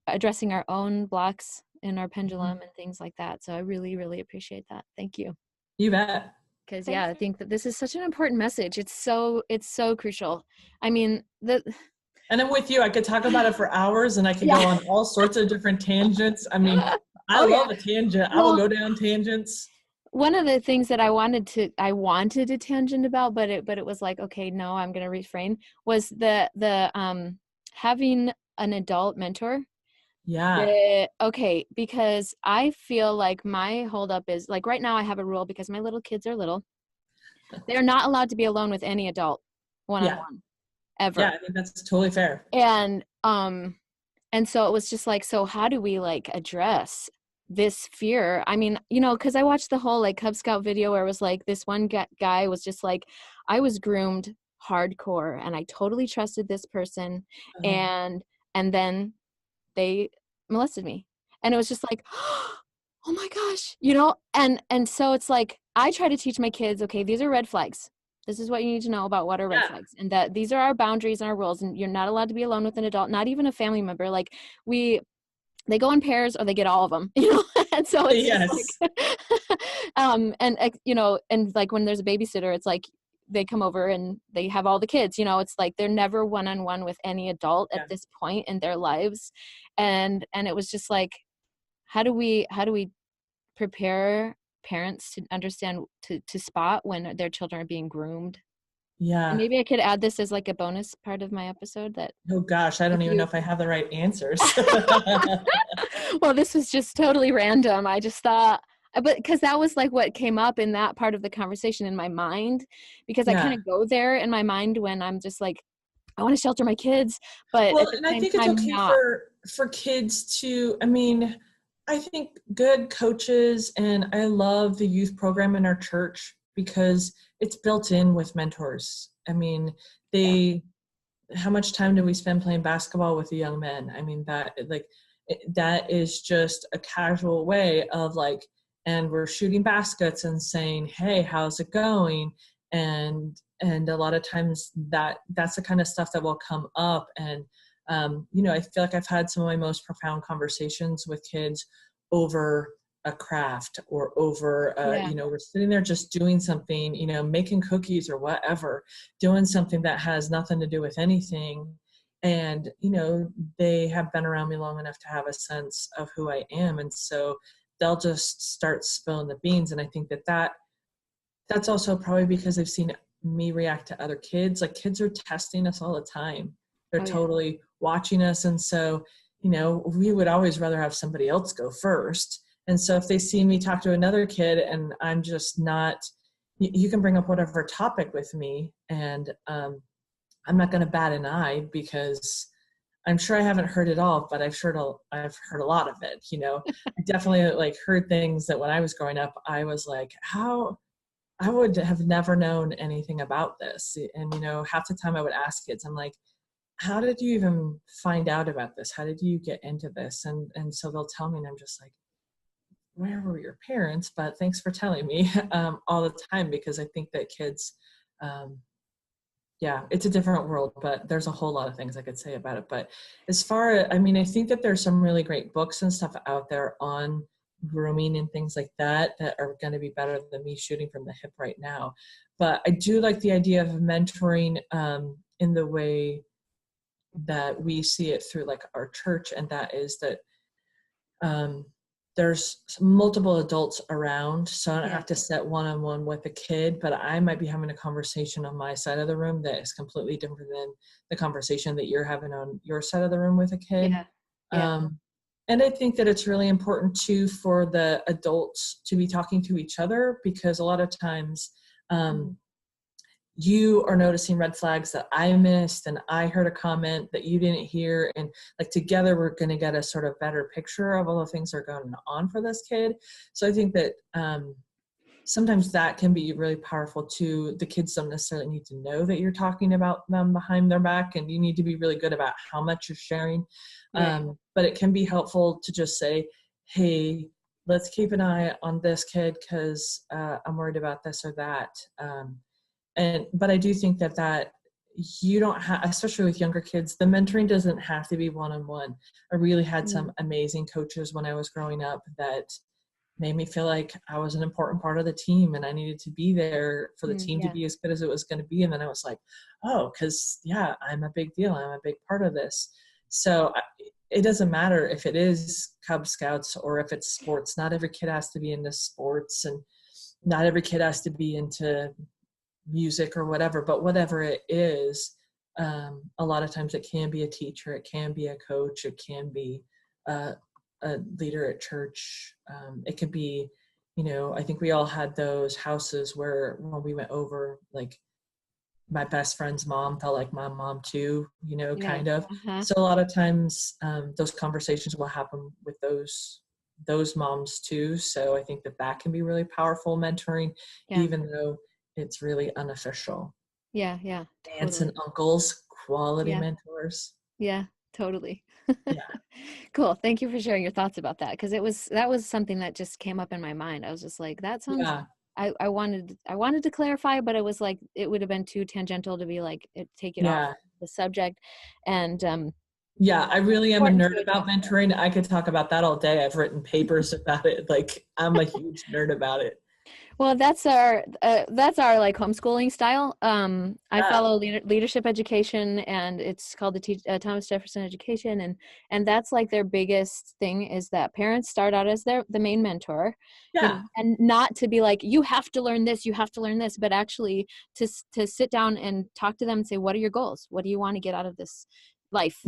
addressing our own blocks in our pendulum and things like that. So I really, really appreciate that. Thank you. You bet. Because I think that this is such an important message. It's so crucial. I mean, and I'm with you. I could talk about it for hours, and I could go on all sorts of different tangents. I mean, I love a tangent. I will go down tangents. One of the things that I wanted to tangent about, but it was like, okay, no, I'm going to refrain, was the having an adult mentor. Yeah. Okay, because I feel like my holdup is, like, right now I have a rule because my little kids are little. They're not allowed to be alone with any adult one-on-one ever. Yeah, I think that's totally fair. And so it was just like, so how do we like address this fear? I mean, because I watched the whole like Cub Scout video where it was like this one guy was just like, I was groomed hardcore and I totally trusted this person, and then they molested me. And it was just like, oh my gosh, and so it's like, I try to teach my kids, okay, these are red flags. This is what you need to know about what are red flags, and that these are our boundaries and our rules, and you're not allowed to be alone with an adult, not even a family member. Like they go in pairs or they get all of them, and so it's just like, and like when there's a babysitter, it's like they come over and they have all the kids, it's like they're never one-on-one with any adult at this point in their lives. And it was just like, how do we prepare parents to understand, to spot when their children are being groomed? Yeah. And maybe I could add this as like a bonus part of my episode. That, oh gosh, I don't even know if I have the right answers. Well, this was just totally random. I just thought, but because that was like what came up in that part of the conversation in my mind, because I kind of go there in my mind when I'm just like, I want to shelter my kids, but well, and I think it's okay for kids to, I mean, I think good coaches, and I love the youth program in our church because it's built in with mentors. I mean, how much time do we spend playing basketball with the young men? I mean, that is just a casual way of like, and we're shooting baskets and saying, hey, how's it going? And a lot of times that's the kind of stuff that will come up. And I feel like I've had some of my most profound conversations with kids over a craft or over we're sitting there just doing something, making cookies or whatever, doing something that has nothing to do with anything. And they have been around me long enough to have a sense of who I am, and so they'll just start spilling the beans. And I think that's also probably because they've seen me react to other kids. Like, kids are testing us all the time. They're totally watching us. And so, we would always rather have somebody else go first. And so if they see me talk to another kid and I'm just not, you can bring up whatever topic with me, and I'm not going to bat an eye, because I'm sure I haven't heard it all, but I've heard a lot of it. I definitely like heard things that when I was growing up, I was like, how I would have never known anything about this. And, half the time I would ask kids, I'm like, how did you even find out about this? How did you get into this? And so they'll tell me, and I'm just like, where were your parents? But thanks for telling me all the time, because I think that kids, it's a different world, but there's a whole lot of things I could say about it. But I think that there's some really great books and stuff out there on grooming and things like that are going to be better than me shooting from the hip right now. But I do like the idea of mentoring in the way that we see it through like our church, and that is that there's multiple adults around, so I don't have to sit one-on-one with a kid, but I might be having a conversation on my side of the room that is completely different than the conversation that you're having on your side of the room with a kid. And I think that it's really important too for the adults to be talking to each other, because a lot of times you are noticing red flags that I missed, and I heard a comment that you didn't hear, and like together we're going to get a sort of better picture of all the things that are going on for this kid. So I think that sometimes that can be really powerful too. The kids don't necessarily need to know that you're talking about them behind their back, and you need to be really good about how much you're sharing. But it can be helpful to just say, hey, let's keep an eye on this kid because I'm worried about this or that. But I do think that you don't have, especially with younger kids, the mentoring doesn't have to be one-on-one. I really had some amazing coaches when I was growing up that made me feel like I was an important part of the team, and I needed to be there for the team to be as good as it was going to be. And then I was like, oh, because I'm a big deal. I'm a big part of this. So it doesn't matter if it is Cub Scouts or if it's sports. Not every kid has to be into sports, and not every kid has to be into music or whatever, but whatever it is, a lot of times it can be a teacher, it can be a coach, it can be a leader at church. It could be, I think we all had those houses where when we went over, like my best friend's mom felt like my mom too, kind of. So a lot of times those conversations will happen with those moms too. So I think that can be really powerful mentoring, even though it's really unofficial. Totally. Aunts and uncles, quality mentors. Totally. Cool. Thank you for sharing your thoughts about that, because that was something that just came up in my mind. I was just like, that sounds I wanted to clarify, but it was like it would have been too tangential to be like take it off the subject. And I really am a nerd about mentoring. I could talk about that all day. I've written papers about it. Like, I'm a huge nerd about it. Well, that's our like homeschooling style. I follow leadership education, and it's called the Thomas Jefferson education, and that's like their biggest thing is that parents start out as the main mentor, and not to be like, you have to learn this, but actually to sit down and talk to them and say, what are your goals? What do you want to get out of this life?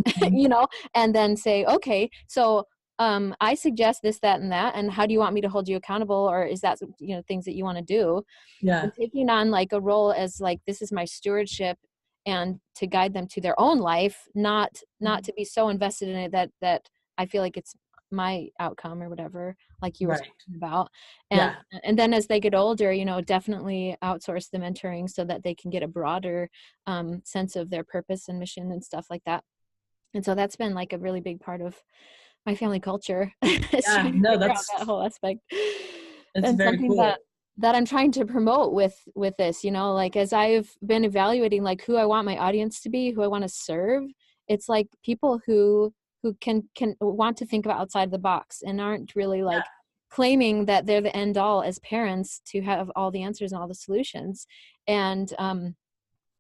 And then say, okay, so I suggest this, that, and that, and how do you want me to hold you accountable? Or is that, things that you want to do? And taking on like a role as like, this is my stewardship, and to guide them to their own life, not to be so invested in it that I feel like it's my outcome or whatever, like you were Right. talking about. And Yeah. and then as they get older, definitely outsource the mentoring so that they can get a broader sense of their purpose and mission and stuff like that. And so that's been like a really big part of my family culture is Yeah. trying to No, figure out that whole aspect. it's And very something cool. that I'm trying to promote with this, like as I've been evaluating like who I want my audience to be, who I want to serve, it's like people who can want to think about outside the box and aren't really like claiming that they're the end all as parents to have all the answers and all the solutions. And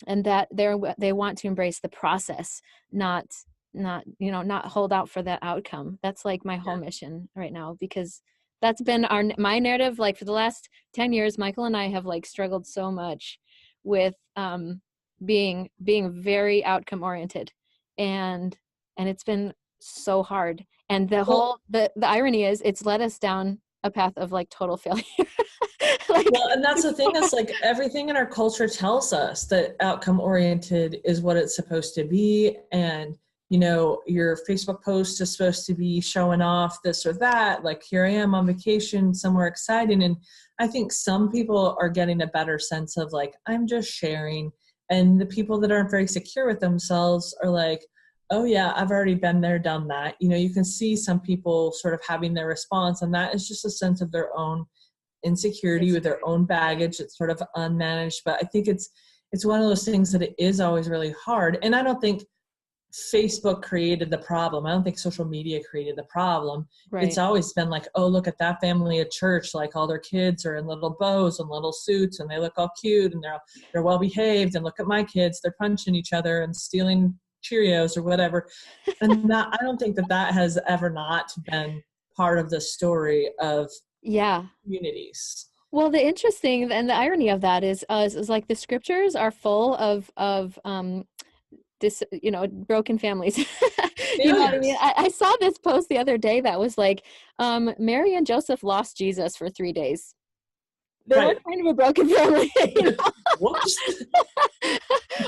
that they want to embrace the process, not hold out for that outcome. That's like my whole mission right now, because that's been my narrative. Like for the last 10 years, Michael and I have like struggled so much with being very outcome oriented, and it's been so hard. And the irony is it's led us down a path of like total failure. Like, well, and that's the thing, is like everything in our culture tells us that outcome oriented is what it's supposed to be. And, your Facebook post is supposed to be showing off this or that. Like, here I am on vacation somewhere exciting. And I think some people are getting a better sense of like, I'm just sharing. And the people that aren't very secure with themselves are like, oh yeah, I've already been there, done that. You can see some people sort of having their response, and that is just a sense of their own insecurity with their own baggage. It's sort of unmanaged, but I think it's one of those things that it is always really hard. And I don't think Facebook created the problem. I don't think social media created the problem. right. It's always been like, oh, look at that family at church, like all their kids are in little bows and little suits and they look all cute and they're well behaved, and look at my kids, they're punching each other and stealing Cheerios or whatever. And I don't think that has ever not been part of the story of communities. Well, the interesting and the irony of that is like the scriptures are full of this, broken families. You know what I mean? I saw this post the other day that was like, Mary and Joseph lost Jesus for 3 days. They were kind of a broken family. Whoops.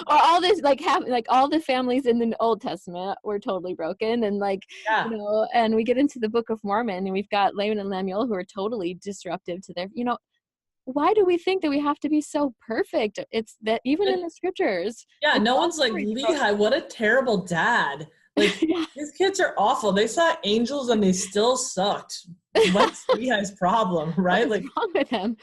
Or all this like all the families in the Old Testament were totally broken, and like and we get into the Book of Mormon and we've got Laman and Lemuel who are totally disruptive to their why do we think that we have to be so perfect? It's that even in the scriptures. No one's like, Lehi, what a terrible dad. Like, these kids are awful. They saw angels and they still sucked. What's Lehi's problem, right? What's wrong with him?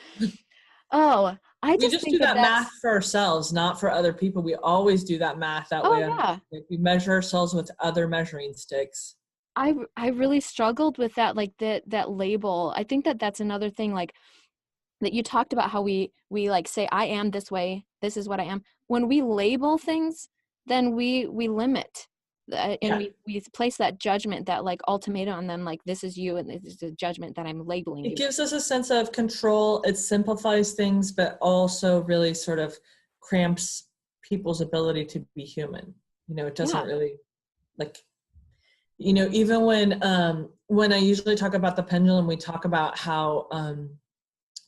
Oh, we just do that math for ourselves, not for other people. We always do that math that way. Like, we measure ourselves with other measuring sticks. I really struggled with that, like that label. I think that's another thing, like that you talked about, how we like say, I am this way, this is what I am. When we label things, then we limit, and we place that judgment, that like ultimatum on them, like this is you and this is the judgment that I'm labeling you. It gives us a sense of control. It simplifies things, but also really sort of cramps people's ability to be human. It doesn't really, like, even when I usually talk about the pendulum, we talk about how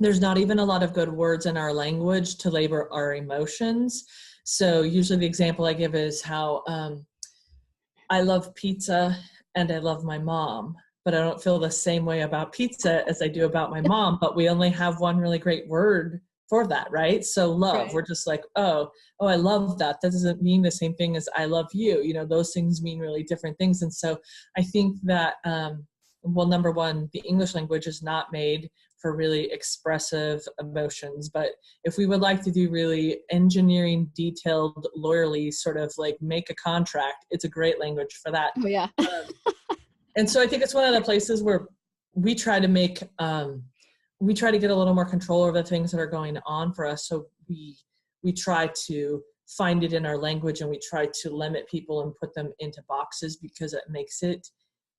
there's not even a lot of good words in our language to label our emotions. So usually the example I give is how I love pizza and I love my mom, but I don't feel the same way about pizza as I do about my mom, but we only have one really great word for that, right? So love, we're just like, oh, I love that. That doesn't mean the same thing as I love you. Those things mean really different things. And so I think that, well, number one, the English language is not made for really expressive emotions. But if we would like to do really engineering, detailed, lawyerly sort of like make a contract, it's a great language for that. Oh, yeah. And so I think it's one of the places where we try to make, we try to get a little more control over the things that are going on for us. So we try to find it in our language, and we try to limit people and put them into boxes because it makes it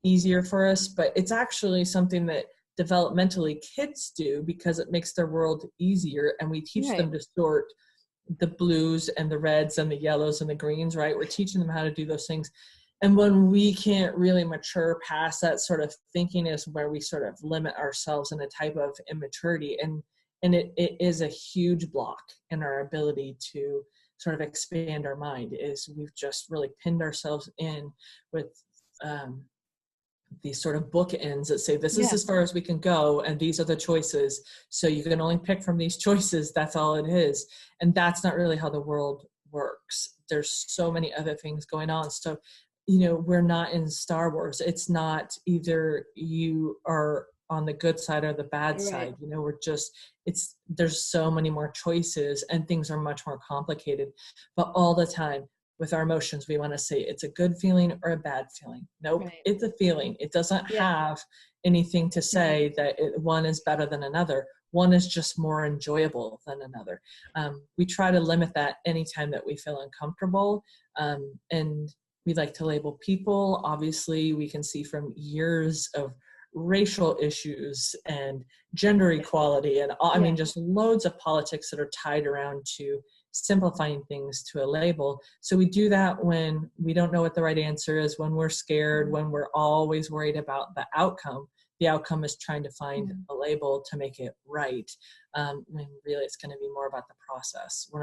easier for us. But it's actually something that developmentally kids do because it makes their world easier, and we teach them to sort the blues and the reds and the yellows and the greens, right? We're teaching them how to do those things. And when we can't really mature past that sort of thinking is where we sort of limit ourselves in a type of immaturity. And it is a huge block in our ability to sort of expand our mind, is we've just really pinned ourselves in with these sort of bookends that say, this is as far as we can go, and these are the choices. So you can only pick from these choices. That's all it is. And that's not really how the world works. There's so many other things going on. So, we're not in Star Wars. It's not either you are on the good side or the bad side. There's so many more choices, and things are much more complicated. But all the time, with our emotions, we want to say it's a good feeling or a bad feeling. Nope, it's a feeling. It doesn't have anything to say that one is better than another. One is just more enjoyable than another. We try to limit that anytime that we feel uncomfortable. And we like to label people. Obviously, we can see from years of racial issues and gender equality and I mean, just loads of politics that are tied around to simplifying things to a label. So we do that when we don't know what the right answer is, when we're scared, when we're always worried about the outcome. The outcome is trying to find a label to make it right, when really it's going to be more about the process. We're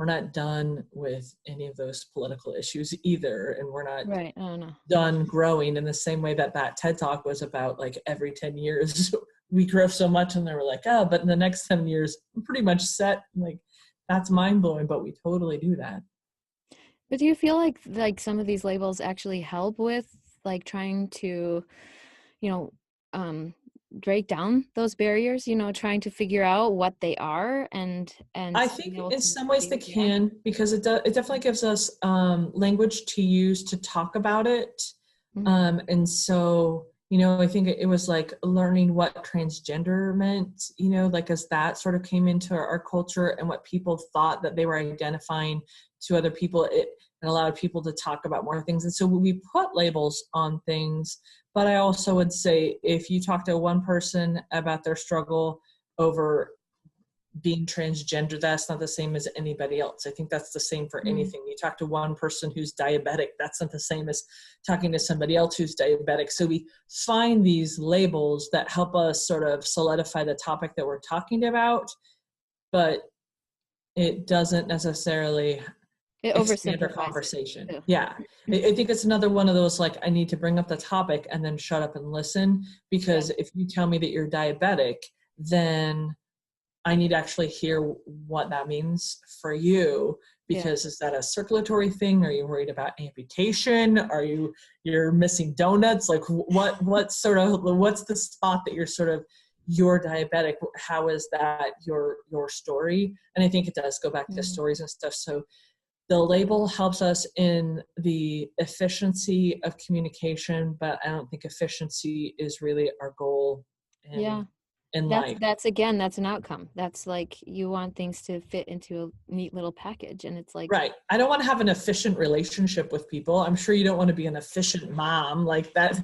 not done with any of those political issues either, and we're not done growing in the same way that TED Talk was about. Like every 10 years we grow so much, and they were like, oh, but in the next 10 years I'm pretty much set. Like, that's mind-blowing, but we totally do that. But do you feel like some of these labels actually help with like trying to, break down those barriers, trying to figure out what they are and I think in some ways they can, because it definitely gives us language to use to talk about it. And so, I think it was like learning what transgender meant, like as that sort of came into our culture and what people thought that they were identifying to other people, it allowed people to talk about more things. And so we put labels on things. But I also would say, if you talk to one person about their struggle over being transgender, that's not the same as anybody else. I think that's the same for anything. You talk to one person who's diabetic, that's not the same as talking to somebody else who's diabetic. So we find these labels that help us sort of solidify the topic that we're talking about, but it doesn't necessarily expand our conversation. I think it's another one of those, like, I need to bring up the topic and then shut up and listen, because if you tell me that you're diabetic, then I need to actually hear what that means for you, because is that a circulatory thing? Are you worried about amputation? Are you're missing donuts? Like what's the spot that you're diabetic? How is that your story? And I think it does go back to stories and stuff. So the label helps us in the efficiency of communication, but I don't think efficiency is really our goal in life. That's an outcome. That's like, you want things to fit into a neat little package, and it's like, right. I don't want to have an efficient relationship with people. I'm sure you don't want to be an efficient mom like that.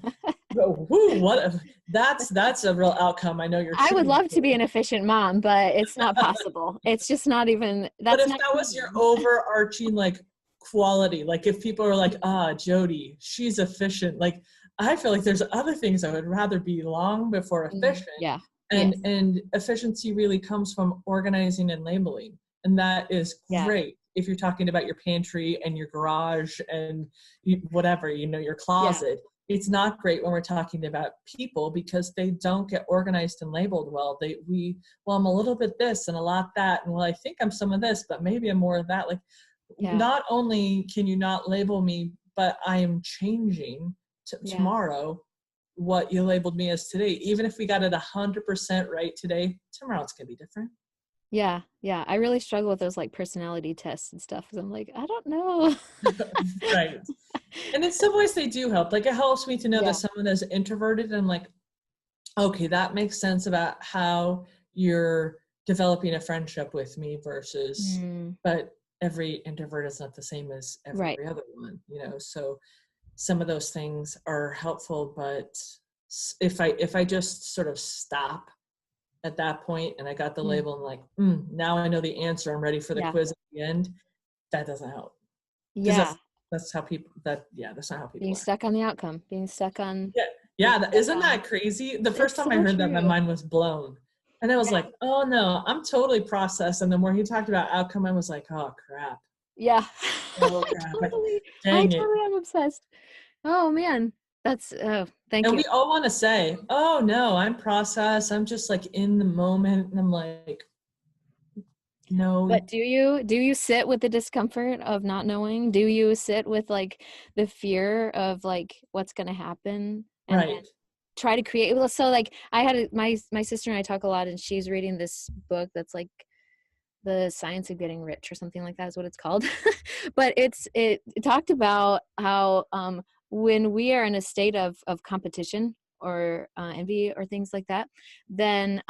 That's a real outcome. I know I would love to be an efficient mom, but it's not possible. It's just not even. But if that was your overarching like quality, like if people are like, Jody, she's efficient. Like, I feel like there's other things I would rather be long before efficient. And efficiency really comes from organizing and labeling. And that is great if you're talking about your pantry and your garage and whatever, your closet. It's not great when we're talking about people, because they don't get organized and labeled well. I'm a little bit this and a lot that, and I think I'm some of this, but maybe I'm more of that. Like, not only can you not label me, but I am changing tomorrow what you labeled me as today. Even if we got it 100% right today, tomorrow it's gonna be different. Yeah. I really struggle with those like personality tests and stuff, because I'm like, I don't know. Right. And in some ways they do help. Like, it helps me to know that someone is introverted, and I'm like, okay, that makes sense about how you're developing a friendship with me versus, but every introvert is not the same as every other one, so some of those things are helpful. But if I just sort of stop at that point and I got the label and like, now I know the answer, I'm ready for the quiz at the end, that doesn't help. That's how people that's not how people being are. Stuck on the outcome, being stuck on Isn't that crazy? The first time I heard that, my mind was blown, and I was like, oh no, I'm totally processed. And the more he talked about outcome, I was like, oh crap. Oh, crap. I totally am obsessed. Oh man, That's, oh, thank And you. we all want to say, oh no, I'm processed. I'm just like in the moment. And I'm like, no. But do you sit with the discomfort of not knowing? Do you sit with like the fear of like what's going to happen and then Right. try to create? Well, so like I had my sister and I talk a lot, and she's reading this book that's like The Science of Getting Rich or something like that is what it's called. But it talked about how when we are in a state of competition or envy or things like that, then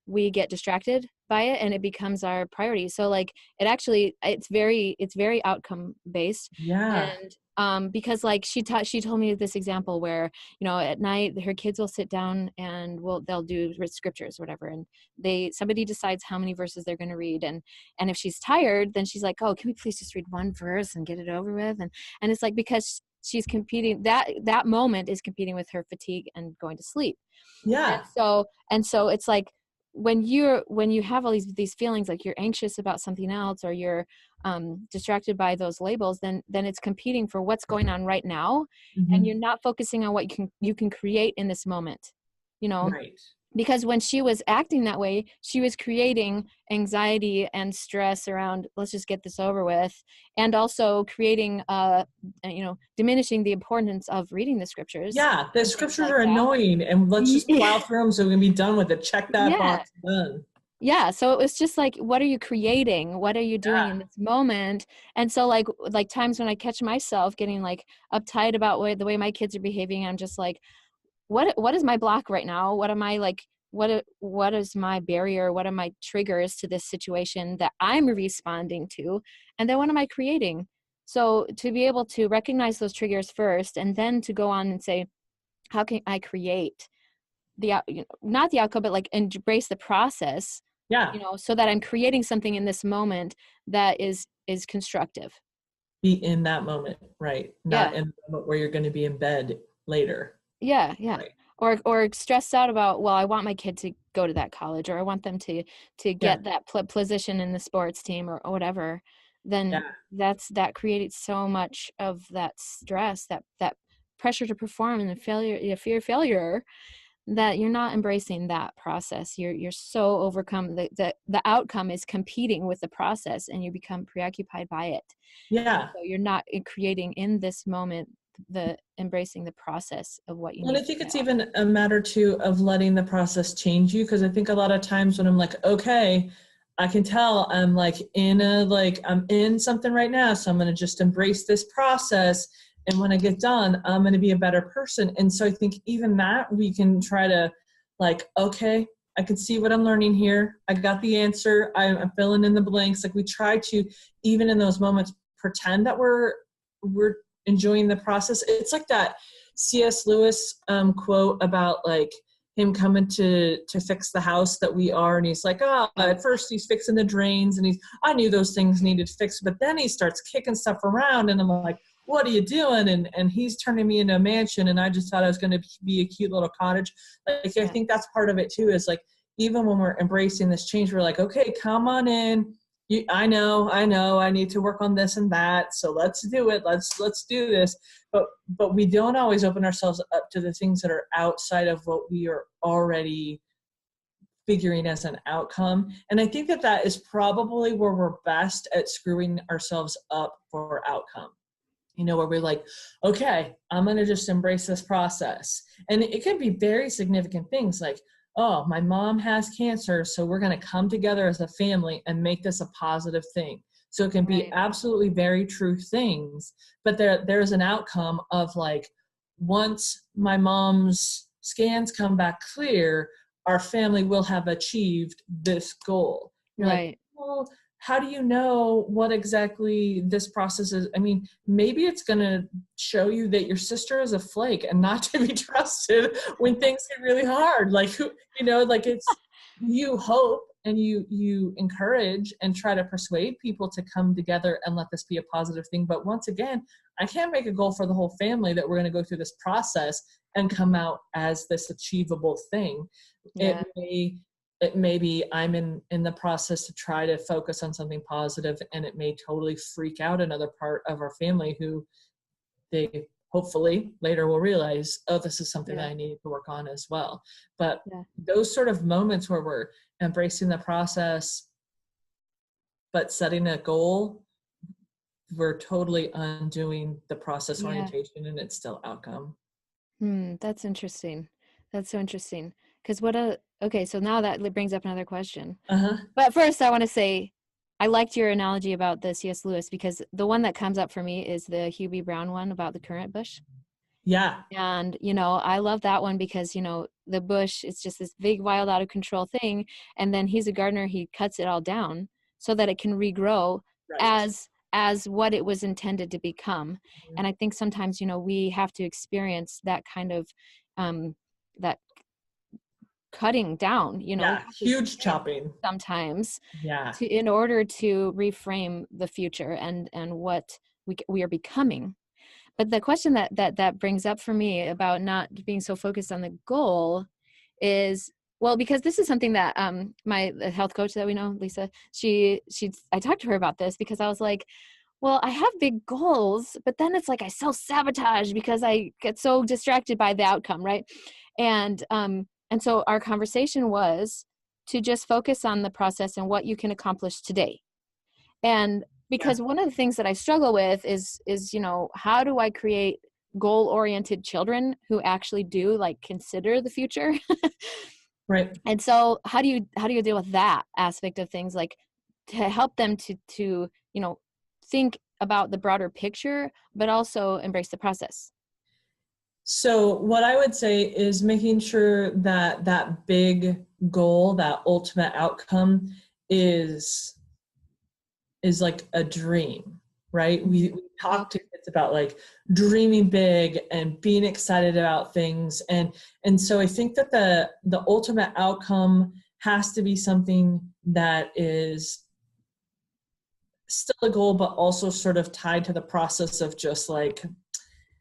we get distracted by it and it becomes our priority. So like it's very outcome based. Yeah. And because like she told me this example where, at night her kids will sit down and they'll do scriptures or whatever, and somebody decides how many verses they're going to read, and if she's tired, then she's like, oh, can we please just read one verse and get it over with, and it's like because she's competing, that moment is competing with her fatigue and going to sleep. Yeah. And so it's like when you have all these feelings like you're anxious about something else, or you're distracted by those labels, then it's competing for what's going on right now, and you're Mm-hmm. not focusing on what you can create in this moment, you know Right. because when she was acting that way, she was creating anxiety and stress around, let's just get this over with, and also creating diminishing the importance of reading the scriptures Yeah. The and things scriptures like are that. annoying and let's just plow through them so we can be done with it. Check that Yeah. box. Done. Yeah, so it was just like, what are you creating, what are you doing in Yeah. this moment? And so like times when I catch myself getting like uptight about the way my kids are behaving, I'm just like, what is my block right now? What am I like, what is my barrier? What are my triggers to this situation that I'm responding to? And then what am I creating? So to be able to recognize those triggers first, and then to go on and say, how can I create not the outcome, but like embrace the process, Yeah. so that I'm creating something in this moment that is constructive. Be in that moment. Right. Not Yeah. in the moment where you're going to be in bed later. Yeah, yeah. Right. Or stressed out about, well, I want my kid to go to that college, or I want them to Yeah. get that position in the sports team, or whatever. Then Yeah. that created so much of that stress, that pressure to perform, and the failure, fear of failure, that you're not embracing that process. You're so overcome, the outcome is competing with the process, and you become preoccupied by it. And Yeah. so you're not creating in this moment, the embracing the process of what you Well, need I to think get it's off. even a matter too of letting the process change you. Cause I think a lot of times when I'm like, okay, I can tell I'm like I'm in something right now. So I'm going to just embrace this process. And when I get done, I'm going to be a better person. And so I think even that we can try to like, okay, I can see what I'm learning here. I got the answer. I'm filling in the blanks. Like we try to, even in those moments, pretend that we're enjoying the process. It's like that C.S. Lewis quote about like him coming to fix the house that we are, and he's like, at first he's fixing the drains, and I knew those things needed fixed, but then he starts kicking stuff around, and I'm like, what are you doing? And he's turning me into a mansion, and I just thought I was going to be a cute little cottage. Like I think that's part of it too, is like even when we're embracing this change, we're like, okay, come on in. I know, I need to work on this and that. So let's do it. Let's do this. But we don't always open ourselves up to the things that are outside of what we are already figuring as an outcome. And I think that is probably where we're best at screwing ourselves up for outcome. Where we're like, okay, I'm going to just embrace this process. And it can be very significant things like, oh, my mom has cancer, so we're going to come together as a family and make this a positive thing. So it can be Right. absolutely very true things, but there's an outcome of like, once my mom's scans come back clear, our family will have achieved this goal. You're like, Right. well, how do you know what exactly this process is? I mean, maybe it's going to show you that your sister is a flake and not to be trusted when things get really hard. Like, like it's, you hope and you encourage and try to persuade people to come together and let this be a positive thing. But once again, I can't make a goal for the whole family that we're going to go through this process and come out as this achievable thing. Yeah. It may be I'm in the process to try to focus on something positive, and it may totally freak out another part of our family who they hopefully later we'll realize, oh, this is something that I need to work on as well. But those sort of moments where we're embracing the process, but setting a goal, we're totally undoing the process orientation and it's still outcome. That's interesting. That's so interesting. Because okay, so now that brings up another question. But first I want to say, I liked your analogy about the C.S. Lewis, because the one that comes up for me is the Hugh B. Brown one about the currant bush. Yeah. And, I love that one because, the bush, it's just this big, wild, out of control thing. And then he's a gardener. He cuts it all down so that it can regrow as what it was intended to become. And I think sometimes, we have to experience that kind of, that cutting down, huge chopping sometimes in order to reframe the future and what we are becoming. But the question that brings up for me about not being so focused on the goal is, well, because this is something that the health coach that we know, Lisa, I talked to her about this because I was like, well, I have big goals, but then it's like I self-sabotage because I get so distracted by the outcome, right? And so our conversation was to just focus on the process and what you can accomplish today. And because one of the things that I struggle with is, how do I create goal-oriented children who actually do consider the future? Right. And so how do you deal with that aspect of things, like to help them to think about the broader picture, but also embrace the process? So what I would say is making sure that that big goal, that ultimate outcome is like a dream, right? We talk to kids about dreaming big and being excited about things. And so I think that the ultimate outcome has to be something that is still a goal, but also sort of tied to the process of just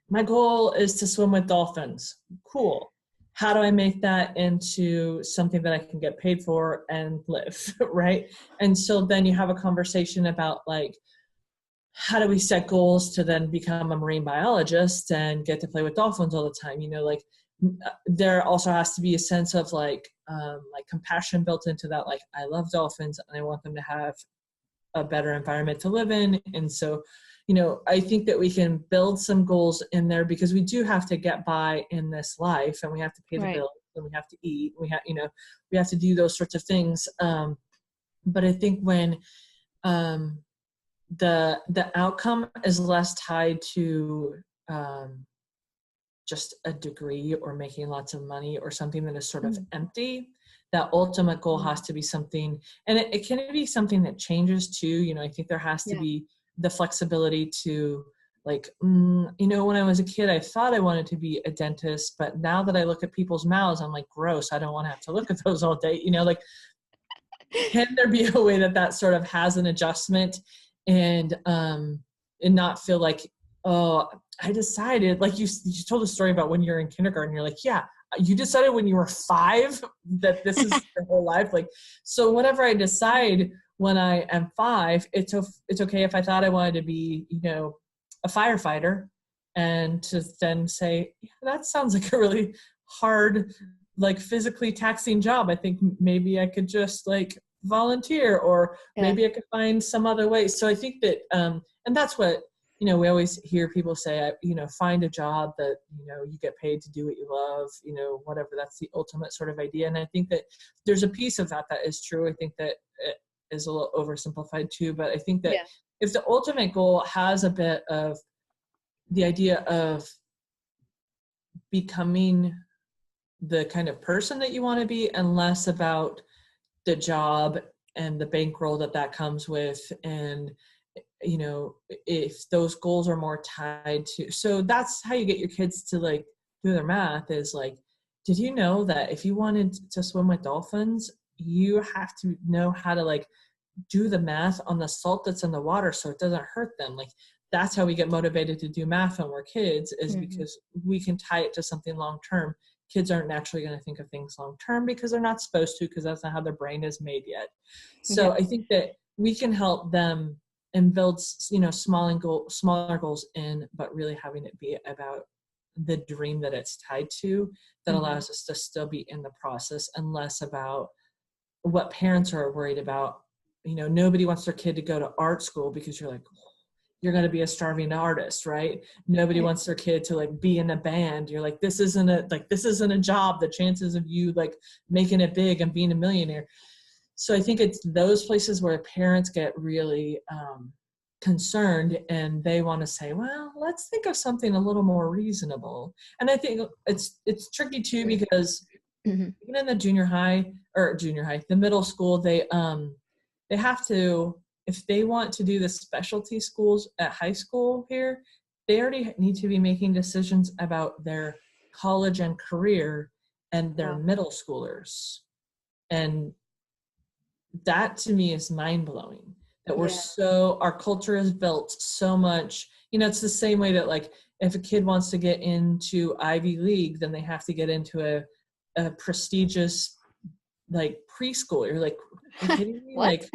my goal is to swim with dolphins. Cool. How do I make that into something that I can get paid for and live, right? And so then you have a conversation about how do we set goals to then become a marine biologist and get to play with dolphins all the time? There also has to be a sense of compassion built into that. I love dolphins and I want them to have a better environment to live in. And so, I think that we can build some goals in there because we do have to get by in this life and we have to pay the bills and we have to eat. We have to do those sorts of things. But I think when the outcome is less tied to just a degree or making lots of money or something that is sort of empty, that ultimate goal has to be something, and it can be something that changes too. I think there has to be the flexibility to when I was a kid, I thought I wanted to be a dentist, but now that I look at people's mouths, I'm like, gross, I don't want to have to look at those all day. Can there be a way that sort of has an adjustment and not feel like, oh, I decided, you told a story about when you're in kindergarten, you're like, yeah, you decided when you were 5 that this is your whole life. So whenever I decide when I am 5, it's okay if I thought I wanted to be, a firefighter, and to then say, yeah, that sounds like a really hard, physically taxing job. I think maybe I could just volunteer, or maybe I could find some other way. So I think that, and that's what, we always hear people say, find a job that, you get paid to do what you love, whatever, that's the ultimate sort of idea. And I think that there's a piece of that is true. I think that it is a little oversimplified too, but I think that if the ultimate goal has a bit of the idea of becoming the kind of person that you want to be, and less about the job and the bankroll that comes with, and if those goals are more tied to, so that's how you get your kids to do their math, is did you know that if you wanted to swim with dolphins, you have to know how to do the math on the salt that's in the water so it doesn't hurt them. That's how we get motivated to do math when we're kids, is because we can tie it to something long term. Kids aren't naturally going to think of things long term because they're not supposed to, because that's not how their brain is made yet. So I think that we can help them and build, smaller goals in, but really having it be about the dream that it's tied to, that allows us to still be in the process, and less about what parents are worried about. Nobody wants their kid to go to art school because you're like, you're going to be a starving artist, right? Nobody wants their kid to like be in a band. You're like, this isn't a job. The chances of you like making it big and being a millionaire. So I think it's those places where parents get really concerned, and they want to say, well, let's think of something a little more reasonable. And I think it's tricky too, because even in the the middle school, they have to, if they want to do the specialty schools at high school here, they already need to be making decisions about their college and career and their middle schoolers. And that to me is mind-blowing, that our culture is built so much, it's the same way that like if a kid wants to get into Ivy League, then they have to get into a prestigious like preschool. You're like, are you kidding me? Like,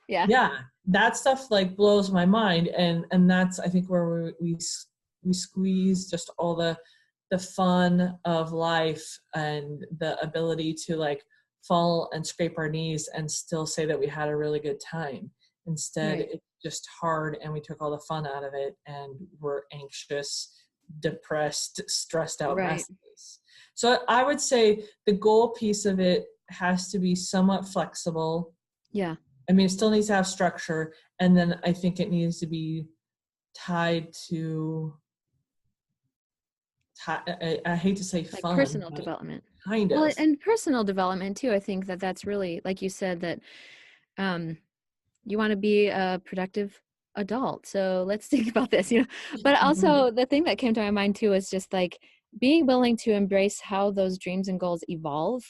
yeah, that stuff like blows my mind. And that's, I think, where we squeeze just all the fun of life and the ability to like fall and scrape our knees and still say that we had a really good time. Instead, it's just hard, and we took all the fun out of it, and we're anxious, depressed, stressed out messes. So I would say the goal piece of it has to be somewhat flexible. Yeah. I mean, it still needs to have structure. And then I think it needs to be tied to, I hate to say like fun. Personal development. Kind of. Well, and personal development too. I think that's really, like you said, that you want to be a productive adult. So let's think about this, But also the thing that came to my mind too is just like being willing to embrace how those dreams and goals evolve.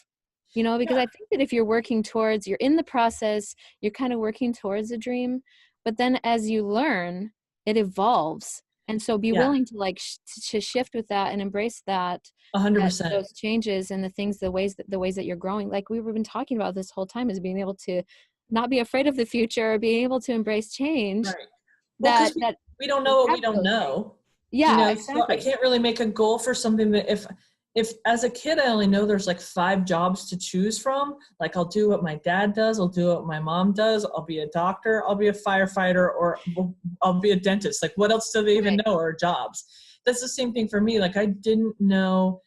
Because I think that if you're you're in the process, you're kind of working towards a dream, but then as you learn, it evolves. And so be willing to like to shift with that and embrace that 100%. Those changes and the ways that you're growing. Like we've been talking about this whole time, is being able to not be afraid of the future, being able to embrace change. Right. Well, that we don't know what we don't know. Yeah, exactly. So I can't really make a goal for something that if as a kid I only know there's like 5 jobs to choose from, like I'll do what my dad does, I'll do what my mom does, I'll be a doctor, I'll be a firefighter, or I'll be a dentist. Like what else do they even know are jobs? That's the same thing for me. Like I didn't know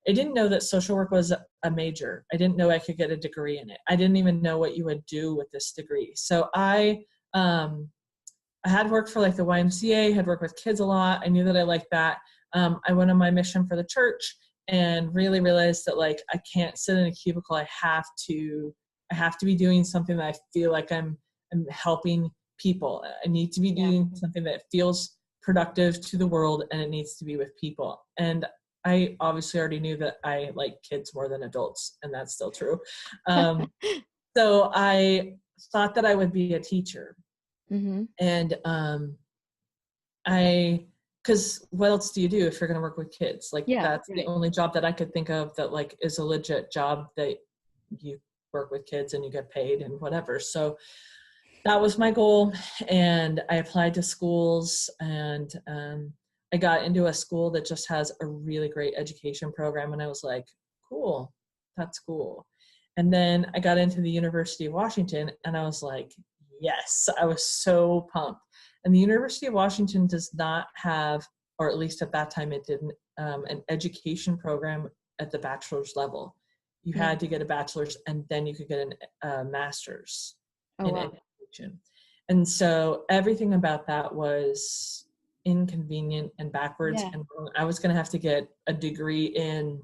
that social work was a major. I didn't know I could get a degree in it. I didn't even know what you would do with this degree. So I had worked for like the YMCA, had worked with kids a lot. I knew that I liked that. I went on my mission for the church and really realized that like I can't sit in a cubicle. I have to be doing something that I feel like I'm helping people. I need to be doing something that feels productive to the world, and it needs to be with people. And I obviously already knew that I like kids more than adults, and that's still true. So I thought that I would be a teacher. And because what else do you do if you're going to work with kids? Like that's the only job that I could think of that like is a legit job, that you work with kids and you get paid and whatever. So that was my goal. And I applied to schools, and I got into a school that just has a really great education program. And I was like, cool, that's cool. And then I got into the University of Washington, and I was like, yes, I was so pumped. And the University of Washington does not have, or at least at that time it didn't, an education program at the bachelor's level. You had to get a bachelor's, and then you could get a master's in education. And so everything about that was inconvenient and backwards. And I was going to have to get a degree in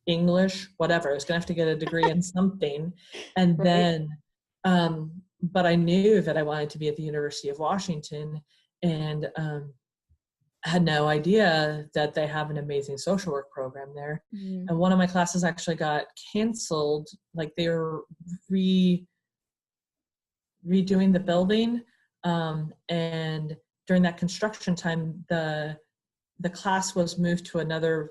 English, whatever. I was going to have to get a degree in something. And then, but I knew that I wanted to be at the University of Washington, and I had no idea that they have an amazing social work program there. And one of my classes actually got canceled. Like they were redoing the building. And during that construction time, the class was moved to another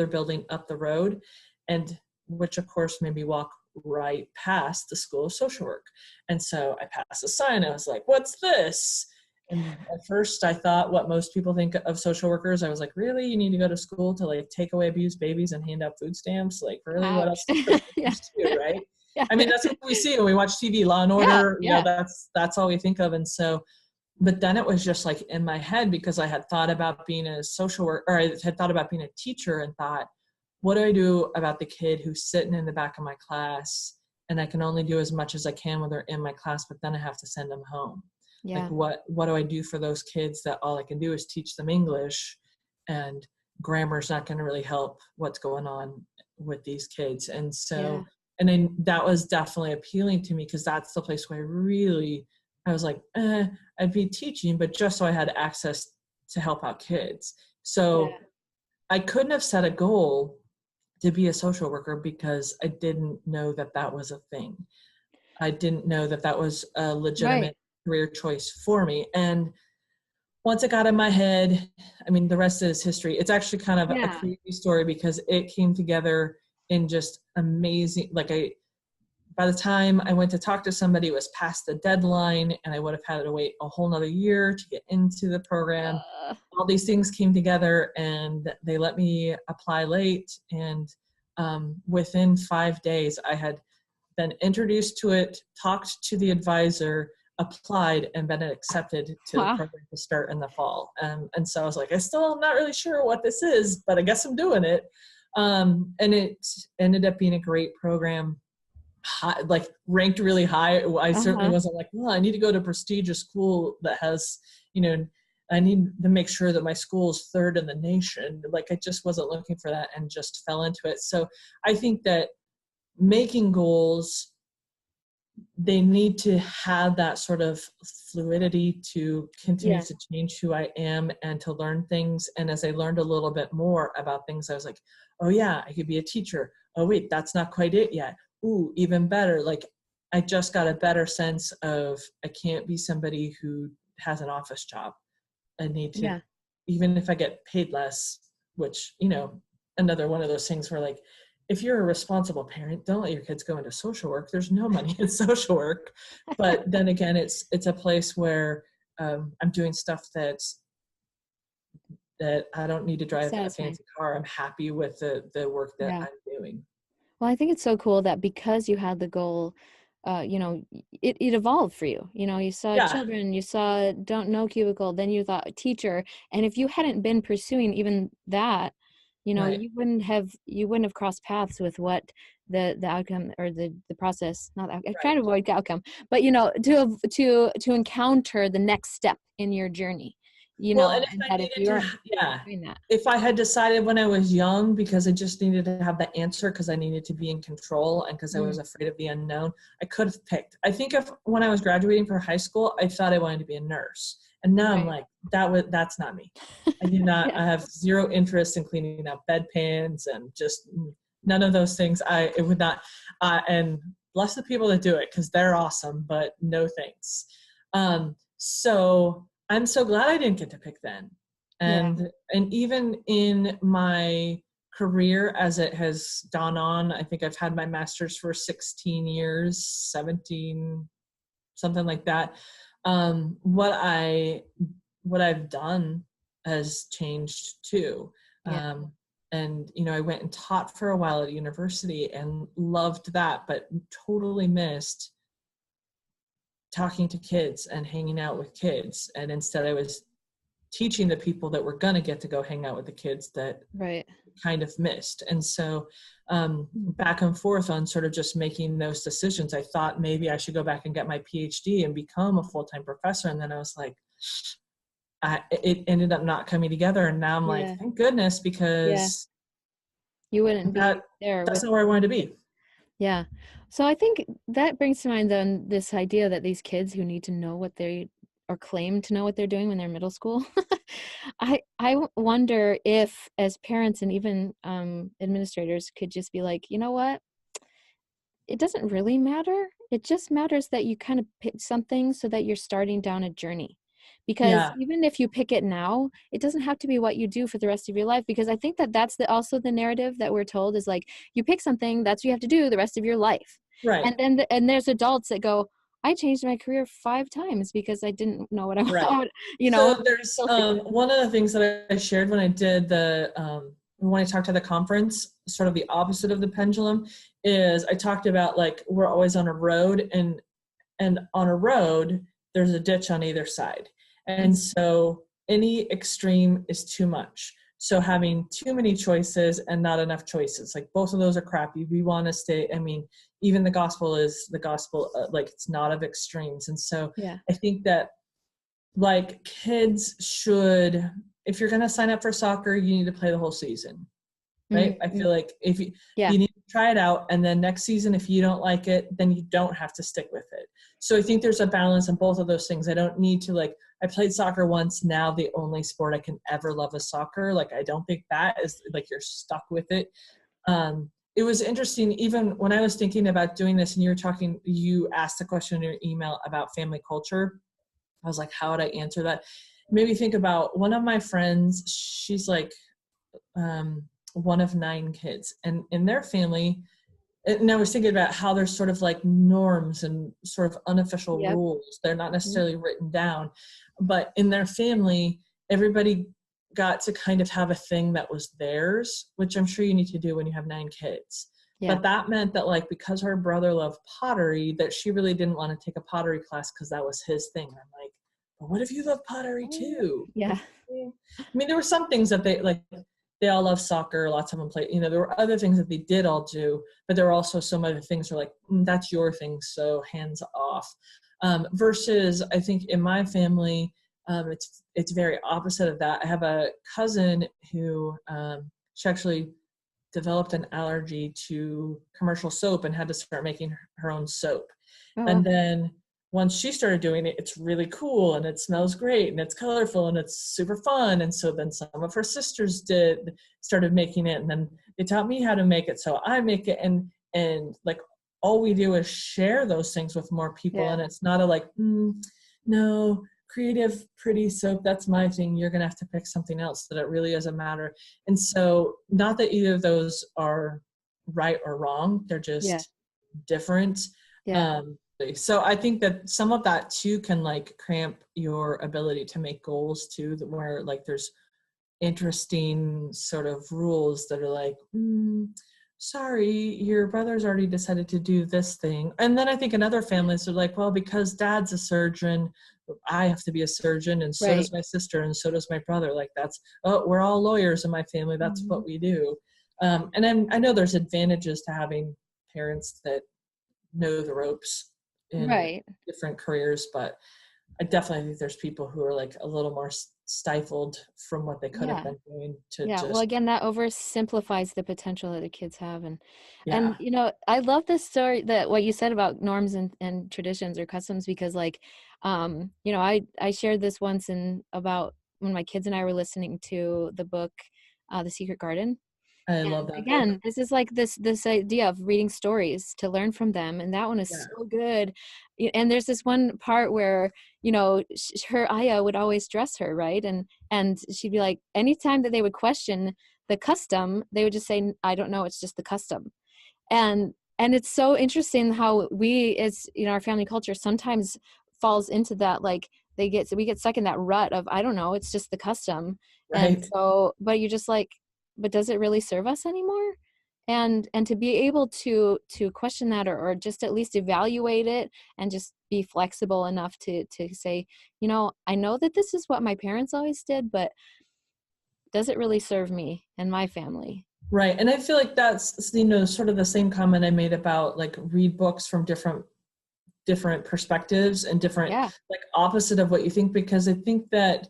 building up the road, and which of course made me walk right past the School of Social Work. And so I passed a sign. I was like, what's this? And at first I thought what most people think of social workers. I was like, really? You need to go to school to like take away abused babies and hand out food stamps? Like, really? What Ouch. else do social Yeah. workers do, right? Yeah. I mean, that's what we see when we watch TV, Law and Yeah. Order, Yeah. that's all we think of. And so, but then it was just like in my head, because I had thought about being a social worker, or I had thought about being a teacher, and thought, what do I do about the kid who's sitting in the back of my class and I can only do as much as I can when they're in my class, but then I have to send them home. Yeah. Like what do I do for those kids that all I can do is teach them English, and grammar's not going to really help what's going on with these kids. And so, and then that was definitely appealing to me, because that's the place where I was like, I'd be teaching, but just so I had access to help out kids. So I couldn't have set a goal to be a social worker because I didn't know that that was a thing. I didn't know that that was a legitimate career choice for me. And once it got in my head, I mean, the rest is history. It's actually kind of a crazy story, because it came together in just amazing, by the time I went to talk to somebody, it was past the deadline, and I would have had to wait a whole nother year to get into the program. All these things came together, and they let me apply late. And within 5 days, I had been introduced to it, talked to the advisor, applied, and been accepted to the program to start in the fall. And so I was like, I still am not really sure what this is, but I guess I'm doing it. And it ended up being a great program. Like ranked really high. I certainly wasn't like, well, I need to go to a prestigious school that has, I need to make sure that my school is third in the nation. Like, I just wasn't looking for that, and just fell into it. So I think that making goals, they need to have that sort of fluidity to continue to change who I am and to learn things. And as I learned a little bit more about things, I was like, oh yeah, I could be a teacher. Oh wait, that's not quite it yet. Ooh, even better. Like, I just got a better sense of, I can't be somebody who has an office job. I need to, even if I get paid less, which, another one of those things where, like, if you're a responsible parent, don't let your kids go into social work. There's no money in social work. But then again, it's a place where I'm doing stuff that I don't need to drive a fancy car. I'm happy with the work that I'm doing. Well, I think it's so cool that because you had the goal, it evolved for you. You saw children, you saw don't know cubicle, then you thought teacher. And if you hadn't been pursuing even that, you wouldn't have crossed paths with what the outcome, or the process, not I'm trying to avoid outcome, but to encounter the next step in your journey. If I had decided when I was young, because I just needed to have the answer, because I needed to be in control, and because I was afraid of the unknown, I could have picked. I think when I was graduating for high school, I thought I wanted to be a nurse, and now I'm like, that's not me. I do not. I have zero interest in cleaning up bedpans, and just none of those things. It would not. And bless the people that do it, because they're awesome, but no thanks. So I'm so glad I didn't get to pick then. And even in my career as it has gone on, I think I've had my master's for 16 years, 17, something like that. What I've done has changed too. And, I went and taught for a while at university and loved that, but totally missed talking to kids and hanging out with kids. And instead I was teaching the people that were going to get to go hang out with the kids that kind of missed. And so back and forth on sort of just making those decisions. I thought maybe I should go back and get my PhD and become a full-time professor. And then I was like, it ended up not coming together. And now I'm like, thank goodness, because you wouldn't be there. That's not where I wanted to be. Yeah. So I think that brings to mind then this idea that these kids who need to know what they, or claim to know what they're doing when they're in middle school, I wonder if, as parents and even administrators, could just be like, you know what? It doesn't really matter. It just matters that you kind of pick something so that you're starting down a journey. Because even if you pick it now, it doesn't have to be what you do for the rest of your life. Because I think that that's also the narrative that we're told is like, you pick something, that's what you have to do the rest of your life. Right. And then and there's adults that go, I changed my career 5 times because I didn't know what I Right. wanted, you know. So there's one of the things that I shared when I did when I talked to the conference, sort of the opposite of the pendulum, is I talked about like we're always on a road, and on a road there's a ditch on either side, and so any extreme is too much. So having too many choices and not enough choices, like both of those are crappy. We want to stay, I mean, even the gospel is the gospel, like it's not of extremes. And so I think that like kids should, if you're going to sign up for soccer, you need to play the whole season, right? I feel like if you need to try it out, and then next season, if you don't like it, then you don't have to stick with it. So I think there's a balance in both of those things. I don't need to, like, I played soccer once, now the only sport I can ever love is soccer. Like, I don't think that is like you're stuck with it. It was interesting, even when I was thinking about doing this, and you asked a question in your email about family culture. I was like, how would I answer that? It made me think about one of my friends. She's like one of 9 kids, and in their family, and I was thinking about how there's sort of like norms and sort of unofficial rules. They're not necessarily written down, but in their family, everybody got to kind of have a thing that was theirs, which I'm sure you need to do when you have 9 kids. But that meant that, like, because her brother loved pottery, that she really didn't want to take a pottery class because that was his thing. And I'm like, but what if you love pottery too? Yeah. I mean, there were some things that they all love soccer. Lots of them play, there were other things that they did all do, but there were also some other things that are like, that's your thing, so hands off. Versus, I think in my family, it's very opposite of that. I have a cousin who, she actually developed an allergy to commercial soap and had to start making her own soap. And then once she started doing it, it's really cool and it smells great and it's colorful and it's super fun. And so then some of her sisters started making it, and then they taught me how to make it. So I make it, and like all we do is share those things with more people. And it's not a like, no, creative, pretty soap, that's my thing. You're going to have to pick something else, that it really doesn't matter. And so not that either of those are right or wrong. They're just different. So I think that some of that too can like cramp your ability to make goals too, where like there's interesting sort of rules that are like, sorry, your brother's already decided to do this thing. And then I think in other families are like, well, because dad's a surgeon, I have to be a surgeon, and so does my sister, and so does my brother. Like we're all lawyers in my family. That's what we do. And I know there's advantages to having parents that know the ropes in different careers, but I definitely think there's people who are like a little more stifled from what they could have been doing to well, again, that oversimplifies the potential that the kids have. And I love this story, that what you said about norms and traditions or customs, because like I shared this once about when my kids and I were listening to the book The Secret Garden. I love that again book. This is like this idea of reading stories to learn from them, and that one is so good. And there's this one part where her Aya would always dress her, right, and she'd be like, anytime that they would question the custom, they would just say, I don't know, it's just the custom. And it's so interesting how we, as our family culture sometimes falls into that, like we get stuck in that rut of, I don't know, it's just the custom. And so, but you're just like, but does it really serve us anymore? And to be able to question that, or just at least evaluate it, and just be flexible enough to say, I know that this is what my parents always did, but does it really serve me and my family? Right. And I feel like that's, sort of the same comment I made about like read books from different perspectives and different, like opposite of what you think, because I think that,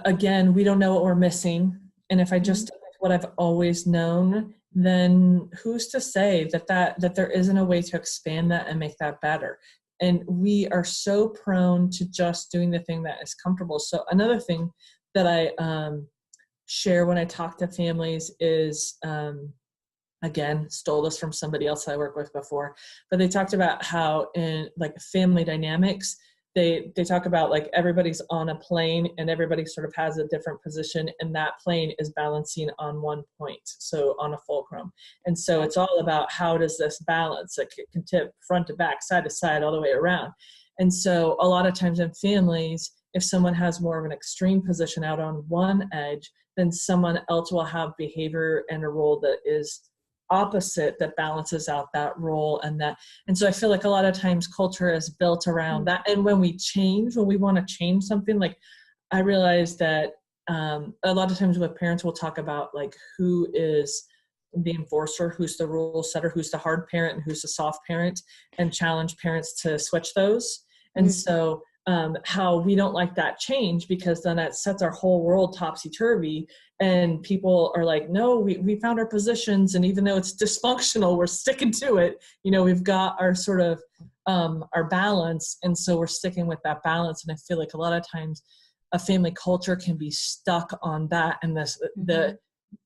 again, we don't know what we're missing. And if I just stick with what I've always known, then who's to say that there isn't a way to expand that and make that better? And we are so prone to just doing the thing that is comfortable. So another thing that I share when I talk to families is, again, stole this from somebody else I worked with before, but they talked about how in like family dynamics, they talk about like everybody's on a plane and everybody sort of has a different position, and that plane is balancing on one point, so on a fulcrum. And so it's all about how does this balance, like it can tip front to back, side to side, all the way around. And so a lot of times in families, if someone has more of an extreme position out on one edge, then someone else will have behavior and a role that is opposite, that balances out that role. And so I feel like a lot of times culture is built around that. And when we want to change something, like I realize that a lot of times with parents will talk about like who is the enforcer, who's the rule setter, who's the hard parent, and who's the soft parent, and challenge parents to switch those. And so how we don't like that change, because then that sets our whole world topsy-turvy, and people are like, no, we found our positions, and even though it's dysfunctional, we're sticking to it. You know, we've got our sort of our balance, and so we're sticking with that balance. And I feel like a lot of times a family culture can be stuck on that, and the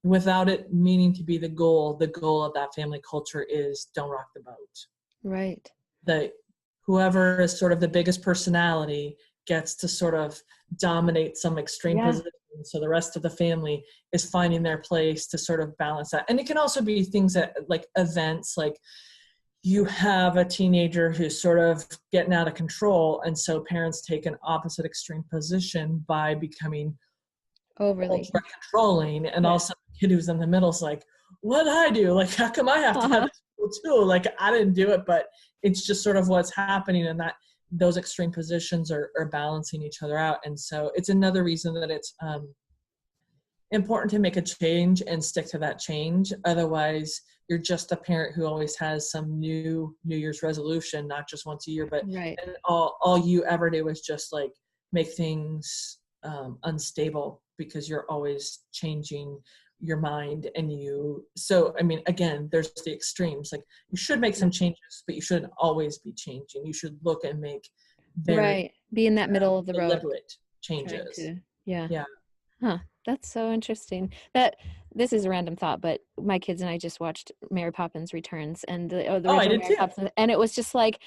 without it meaning to be the goal of that family culture is don't rock the boat. Right. Whoever is sort of the biggest personality gets to sort of dominate some extreme position. So the rest of the family is finding their place to sort of balance that. And it can also be things that like events, like you have a teenager who's sort of getting out of control. And so parents take an opposite extreme position by becoming overly controlling. And also the kid who's in the middle is like, what did I do? Like, how come I have to have this too? Like, I didn't do it, but it's just sort of what's happening, and that those extreme positions are balancing each other out. And so it's another reason that it's important to make a change and stick to that change. Otherwise, you're just a parent who always has some New Year's resolution, not just once a year, but and all you ever do is just like make things unstable, because you're always changing your mind. So I mean, again, there's the extremes. Like, you should make some changes, but you shouldn't always be changing. You should look and make very be in that middle of the road, deliberate changes. That's so interesting. That this is a random thought, but my kids and I just watched Mary Poppins Returns, and the I did too. Poppins, and it was just like,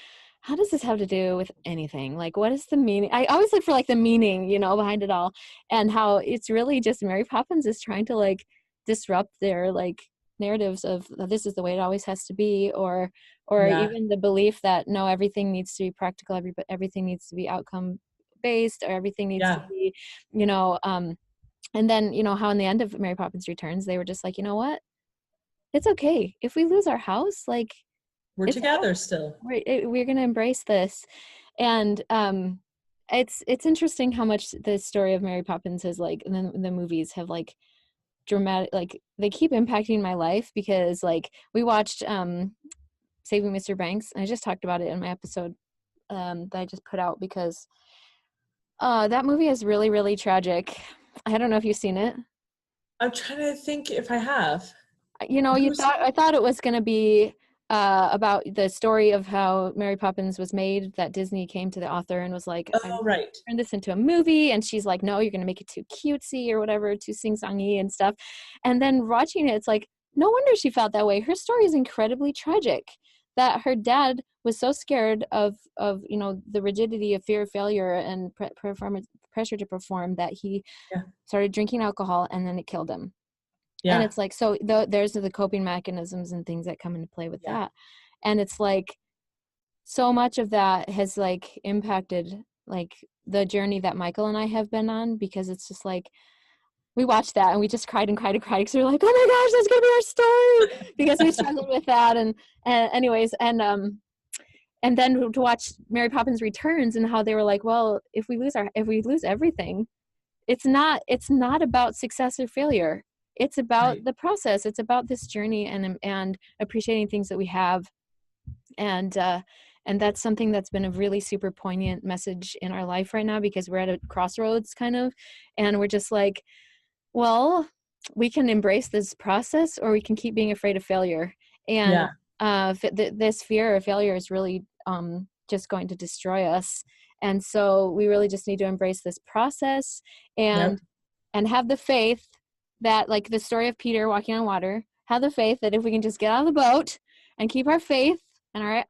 how does this have to do with anything? Like, what is the meaning? I always look for like the meaning, behind it all, and how it's really just Mary Poppins is trying to like disrupt their like narratives of this is the way it always has to be, or even the belief that no, everything needs to be practical, everything needs to be outcome based, or everything needs to be, and then how in the end of Mary Poppins Returns, they were just like, you know what? It's okay if we lose our house, like we're together still. We're going to embrace this. And it's interesting how much the story of Mary Poppins has like, and then the movies have like dramatic, like they keep impacting my life, because like we watched Saving Mr. Banks, and I just talked about it in my episode that I just put out, because that movie is really, really tragic. I don't know if you've seen it. I'm trying to think if I have. I thought it was going to be about the story of how Mary Poppins was made, that Disney came to the author and was like, turn this into a movie. And she's like, no, you're going to make it too cutesy or whatever, too sing-songy and stuff. And then watching it, it's like, no wonder she felt that way. Her story is incredibly tragic, that her dad was so scared of the rigidity of fear of failure and pressure to perform, that he started drinking alcohol, and then it killed him. And it's like, so there's the coping mechanisms and things that come into play with that. And it's like, so much of that has like impacted like the journey that Michael and I have been on, because it's just like, we watched that and we just cried and cried and cried, because we were like, oh my gosh, that's going to be our story, because we struggled with that. And anyways, and then to watch Mary Poppins Returns, and how they were like, well, if we lose everything, it's not about success or failure. It's about the process. It's about this journey and appreciating things that we have. And that's something that's been a really super poignant message in our life right now, because we're at a crossroads kind of, and we're just like, well, we can embrace this process, or we can keep being afraid of failure. And this fear of failure is really just going to destroy us. And so we really just need to embrace this process and have the faith that, like the story of Peter walking on water, have the faith that if we can just get out of the boat and keep our faith and our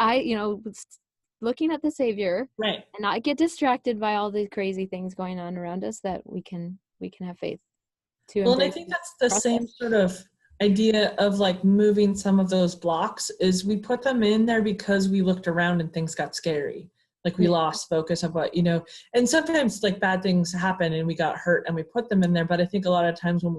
looking at the Savior, Right. and not get distracted by all these crazy things going on around us, that we can have faith to Well, and I embrace think this that's the process. same sort of idea of like moving some of those blocks is we put them in there because we looked around and things got scary. Like we lost focus of what, and sometimes like bad things happen and we got hurt and we put them in there. But I think a lot of times when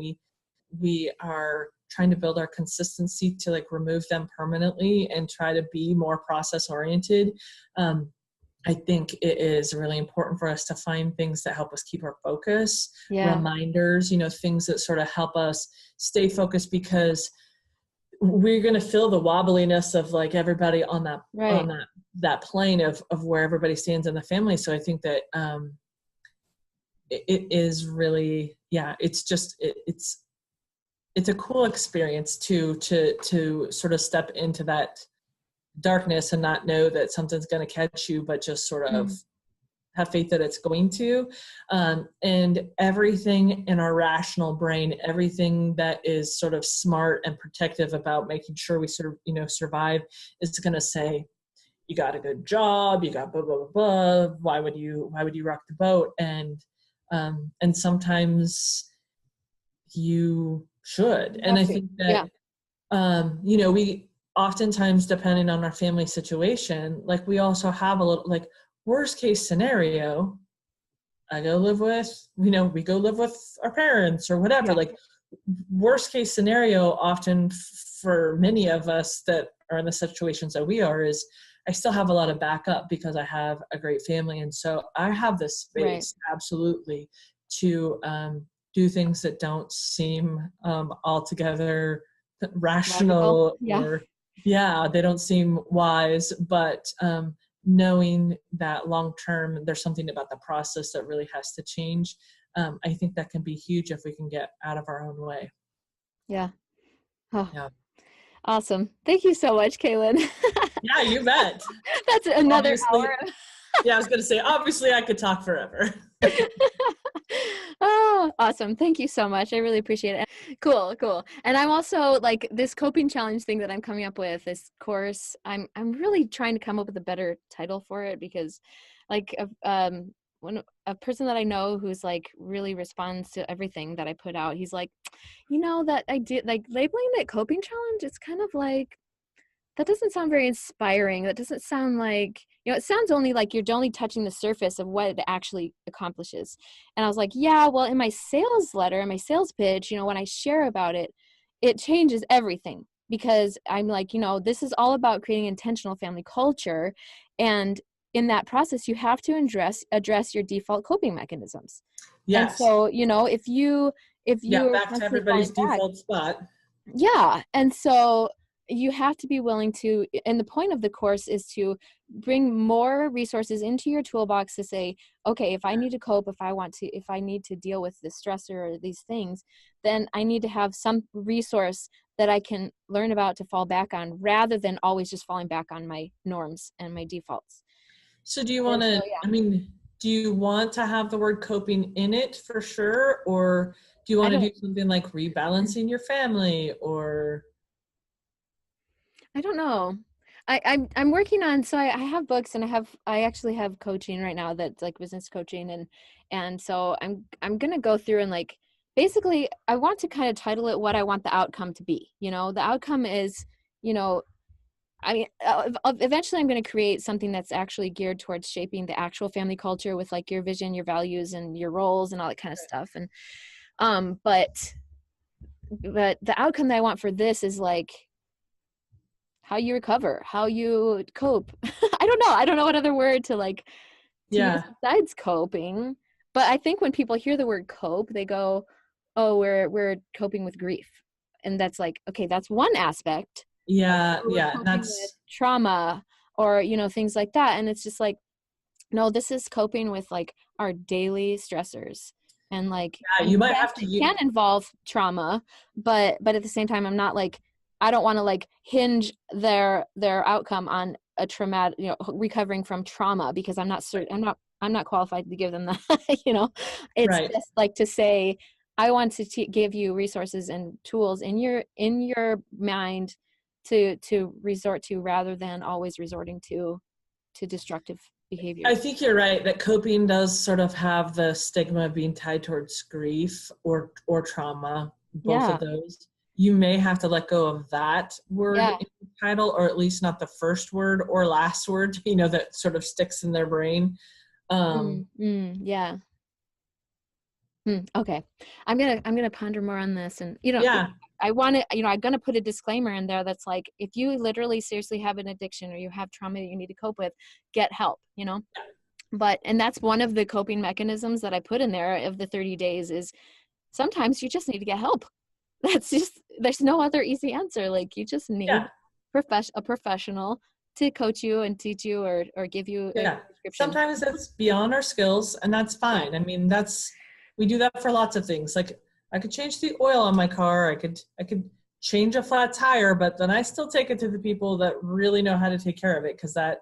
we are trying to build our consistency to like remove them permanently and try to be more process oriented, I think it is really important for us to find things that help us keep our focus, reminders, things that sort of help us stay focused, because we're going to feel the wobbliness of like everybody on that plane of where everybody stands in the family. So I think that it is really, it's a cool experience to sort of step into that darkness and not know that something's going to catch you, but just sort of have faith that it's going to. And everything in our rational brain, everything that is sort of smart and protective about making sure we sort of, survive, is going to say, you got a good job, you got blah, blah, blah, blah. Why would you rock the boat? And sometimes you should. And I think that, we oftentimes, depending on our family situation, like we also have a little, like, worst case scenario, we go live with our parents or whatever. Like worst case scenario, often for many of us that are in the situations that we are, is I still have a lot of backup because I have a great family. And so I have the space absolutely to do things that don't seem altogether rational or they don't seem wise, but knowing that long term there's something about the process that really has to change. I think that can be huge if we can get out of our own way. Awesome. Thank you so much, Kalyn. Yeah, you bet. That's another hour. Yeah, I was going to say, obviously I could talk forever. Oh, awesome. Thank you so much. I really appreciate it. Cool. And I'm also like, this coping challenge thing that I'm coming up with, this course, I'm really trying to come up with a better title for it, because like when a person that I know who's like really responds to everything that I put out, he's like, that I did like labeling it coping challenge. It's kind of like, that doesn't sound very inspiring. That doesn't sound like, it sounds only like you're only touching the surface of what it actually accomplishes. And I was like, well, in my sales letter, in my sales pitch, when I share about it, it changes everything, because I'm like, this is all about creating intentional family culture. And in that process, you have to address your default coping mechanisms. Yes. And so, if you back to everybody's default spot. Yeah. And so you have to be willing to, and the point of the course is to bring more resources into your toolbox to say, okay, if I need to cope, if I need to deal with this stressor or these things, then I need to have some resource that I can learn about to fall back on, rather than always just falling back on my norms and my defaults. So do you want to, do you want to have the word coping in it for sure? Or do you want to do something like rebalancing your family, or? I don't know. I'm working on, so I have books, and I actually have coaching right now that's like business coaching, and so I'm gonna go through and like, basically I want to kind of title it what I want the outcome to be. The outcome is, eventually I'm going to create something that's actually geared towards shaping the actual family culture with like your vision, your values, and your roles and all that kind of stuff. And but the outcome that I want for this is like how you recover, how you cope. I don't know what other word to like to use besides coping. But I think when people hear the word cope, they go, oh, we're coping with grief. And that's like, okay, that's one aspect. That's with trauma or things like that. And it's just like, no, this is coping with like our daily stressors. And like, you might have to can involve trauma, but at the same time, I'm not like, I don't want to like hinge their outcome on a traumatic, recovering from trauma, because I'm not certain, I'm not qualified to give them that. It's just like to say, I want to give you resources and tools in your mind to resort to, rather than always resorting to to destructive behaviors. I think you're right that coping does sort of have the stigma of being tied towards grief or trauma, both of those. You may have to let go of that word in the title, or at least not the first word or last word, that sort of sticks in their brain. Yeah. Okay. I'm gonna ponder more on this, and I want to, I'm gonna put a disclaimer in there that's like, if you literally seriously have an addiction or you have trauma that you need to cope with, get help, But, and that's one of the coping mechanisms that I put in there of the 30 days is sometimes you just need to get help. That's just, there's no other easy answer. Like, you just need a professional to coach you and teach you or give you a prescription. Sometimes it's beyond our skills, and that's fine. I mean, we do that for lots of things. Like, I could change the oil on my car. I could change a flat tire, but then I still take it to the people that really know how to take care of it, because that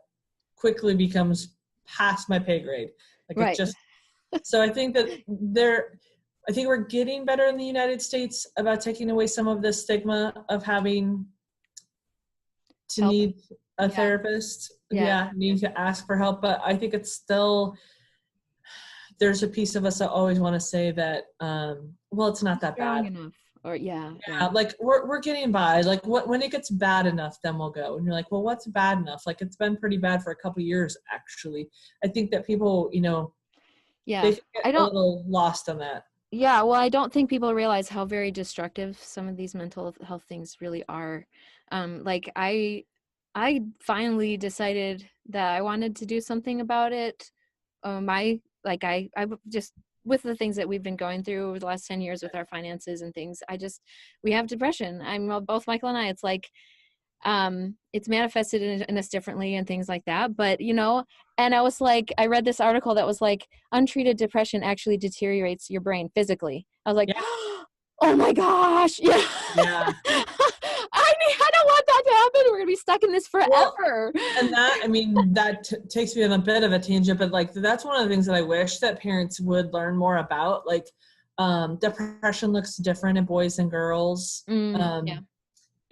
quickly becomes past my pay grade. Like, it just, so I think that I think we're getting better in the United States about taking away some of the stigma of having to need a therapist. Need to ask for help. But I think it's still, there's a piece of us that always want to say that, well, it's not that bad. Enough. Or like we're getting by. Like, when it gets bad enough, then we'll go. And you're like, well, what's bad enough? Like, it's been pretty bad for a couple of years, actually. I think that people, they get a little lost on that. Yeah, well, I don't think people realize how very destructive some of these mental health things really are. Like, I finally decided that I wanted to do something about it. I just, with the things that we've been going through over the last 10 years with our finances and things, we have depression. Both Michael and I, it's like, it's manifested in us differently and things like that. But, and I was like, I read this article that was like, untreated depression actually deteriorates your brain physically. I was like, oh my gosh. Yeah. I don't want that to happen. We're going to be stuck in this forever. Well, and that, takes me on a bit of a tangent, but like, that's one of the things that I wish that parents would learn more about. Like, depression looks different in boys and girls.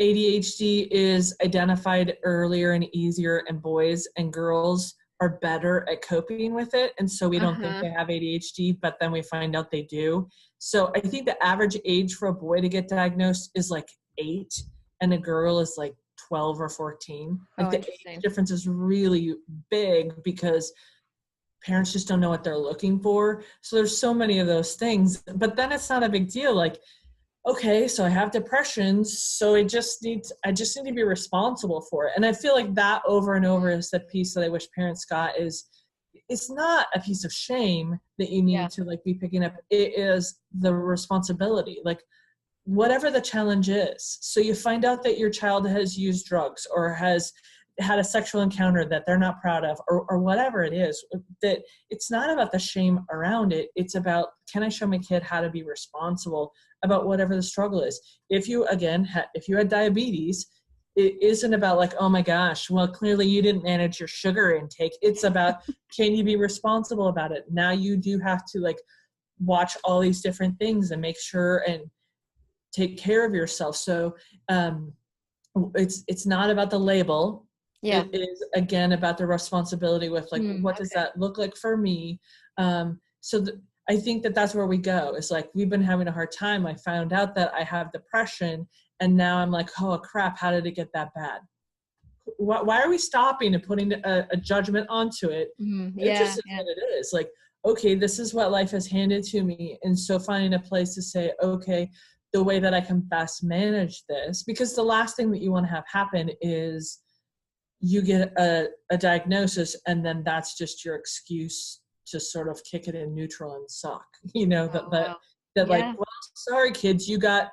ADHD is identified earlier and easier in boys, and girls are better at coping with it. And so we don't think they have ADHD, but then we find out they do. So I think the average age for a boy to get diagnosed is like 8, and a girl is like 12 or 14. Like, the age difference is really big because parents just don't know what they're looking for. So there's so many of those things, but then it's not a big deal. Like, okay, so I have depression, so I just need to be responsible for it. And I feel like that over and over is the piece that I wish parents got, is it's not a piece of shame that you need to like be picking up. It is the responsibility, like whatever the challenge is. So you find out that your child has used drugs or has had a sexual encounter that they're not proud of, or whatever it is, that it's not about the shame around it. It's about, can I show my kid how to be responsible about whatever the struggle is? If you, again, if you had diabetes, it isn't about like, oh my gosh, well, clearly you didn't manage your sugar intake. It's about, can you be responsible about it? Now you do have to like watch all these different things and make sure and take care of yourself. So it's not about the label. It is, again, about the responsibility with like, what does that look like for me? I think that that's where we go. It's like, we've been having a hard time. I found out that I have depression, and now I'm like, oh crap, how did it get that bad? Why are we stopping and putting a judgment onto it? It just is what it is. Like, okay, this is what life has handed to me. And so finding a place to say, okay, the way that I can best manage this, because the last thing that you want to have happen is you get a diagnosis, and then that's just your excuse to sort of kick it in neutral and suck, like, well, sorry kids, you got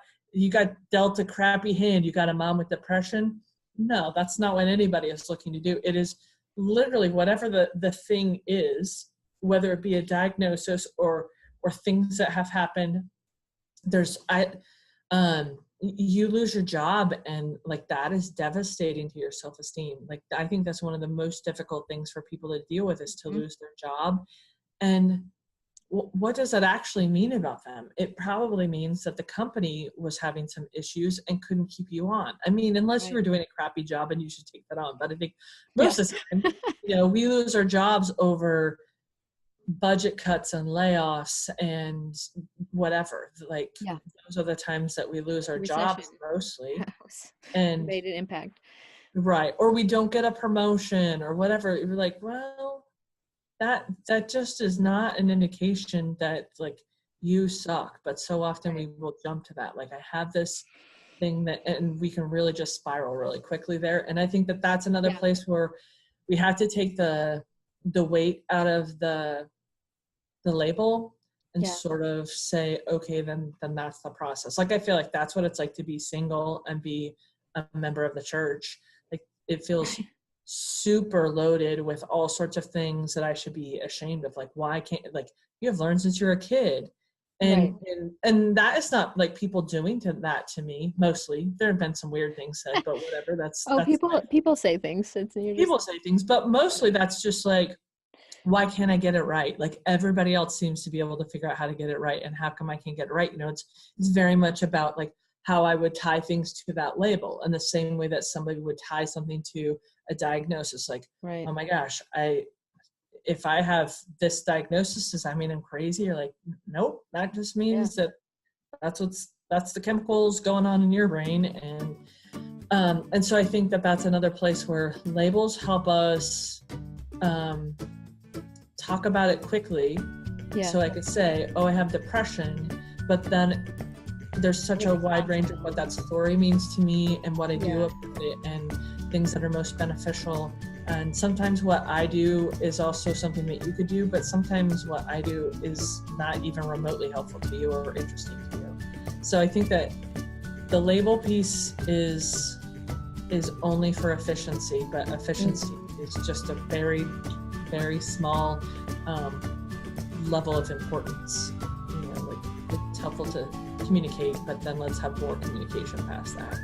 dealt a crappy hand, you got a mom with depression. No, that's not what anybody is looking to do. It is literally whatever the thing is, whether it be a diagnosis or things that have happened. You lose your job, and like, that is devastating to your self-esteem. Like, I think that's one of the most difficult things for people to deal with, is to lose their job. And what does that actually mean about them? It probably means that the company was having some issues and couldn't keep you on. I mean, unless you were doing a crappy job and you should take that on. But I think most of the time, we lose our jobs over budget cuts and layoffs and whatever. Like those are the times that we lose our jobs mostly. And made an impact. Right. Or we don't get a promotion or whatever. You're like, well, that just is not an indication that like you suck. But so often we will jump to that. Like I have this thing and we can really just spiral really quickly there. And I think that that's another place where we have to take the weight out of the label and sort of say, okay, then that's the process. Like, I feel like that's what it's like to be single and be a member of the church. Like it feels super loaded with all sorts of things that I should be ashamed of. Like, why can't, like, you have learned since you're a kid. And that is not like people doing that to me. Mostly there have been some weird things said, but whatever. That's people say things. People say things, but mostly that's just like, why can't I get it right? Like everybody else seems to be able to figure out how to get it right. And how come I can't get it right? It's very much about like how I would tie things to that label in the same way that somebody would tie something to a diagnosis. Like, oh my gosh, if I have this diagnosis, does that mean I'm crazy? Or like, nope, that just means that that's the chemicals going on in your brain. And so I think that that's another place where labels help us, talk about it quickly. So I could say, oh, I have depression, but then there's such a wide range of what that story means to me and what I do with it and things that are most beneficial. And sometimes what I do is also something that you could do, but sometimes what I do is not even remotely helpful to you or interesting to you. So I think that the label piece is only for efficiency, but efficiency is just a very, very small level of importance. Like it's helpful to communicate, but then let's have more communication past that.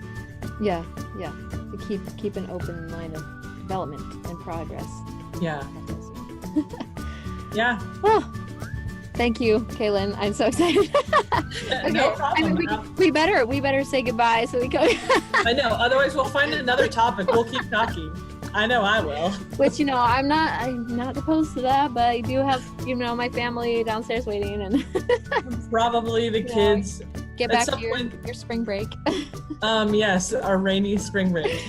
To keep an open line of development and progress. Well, thank you, Kalyn. I'm so excited. Okay. No problem. We better say goodbye so we can. I know. Otherwise, we'll find another topic. We'll keep talking. I know I will. Which I'm not opposed to that, but I do have my family downstairs waiting, and probably the kids. Get back to your spring break. Yes, our rainy spring break.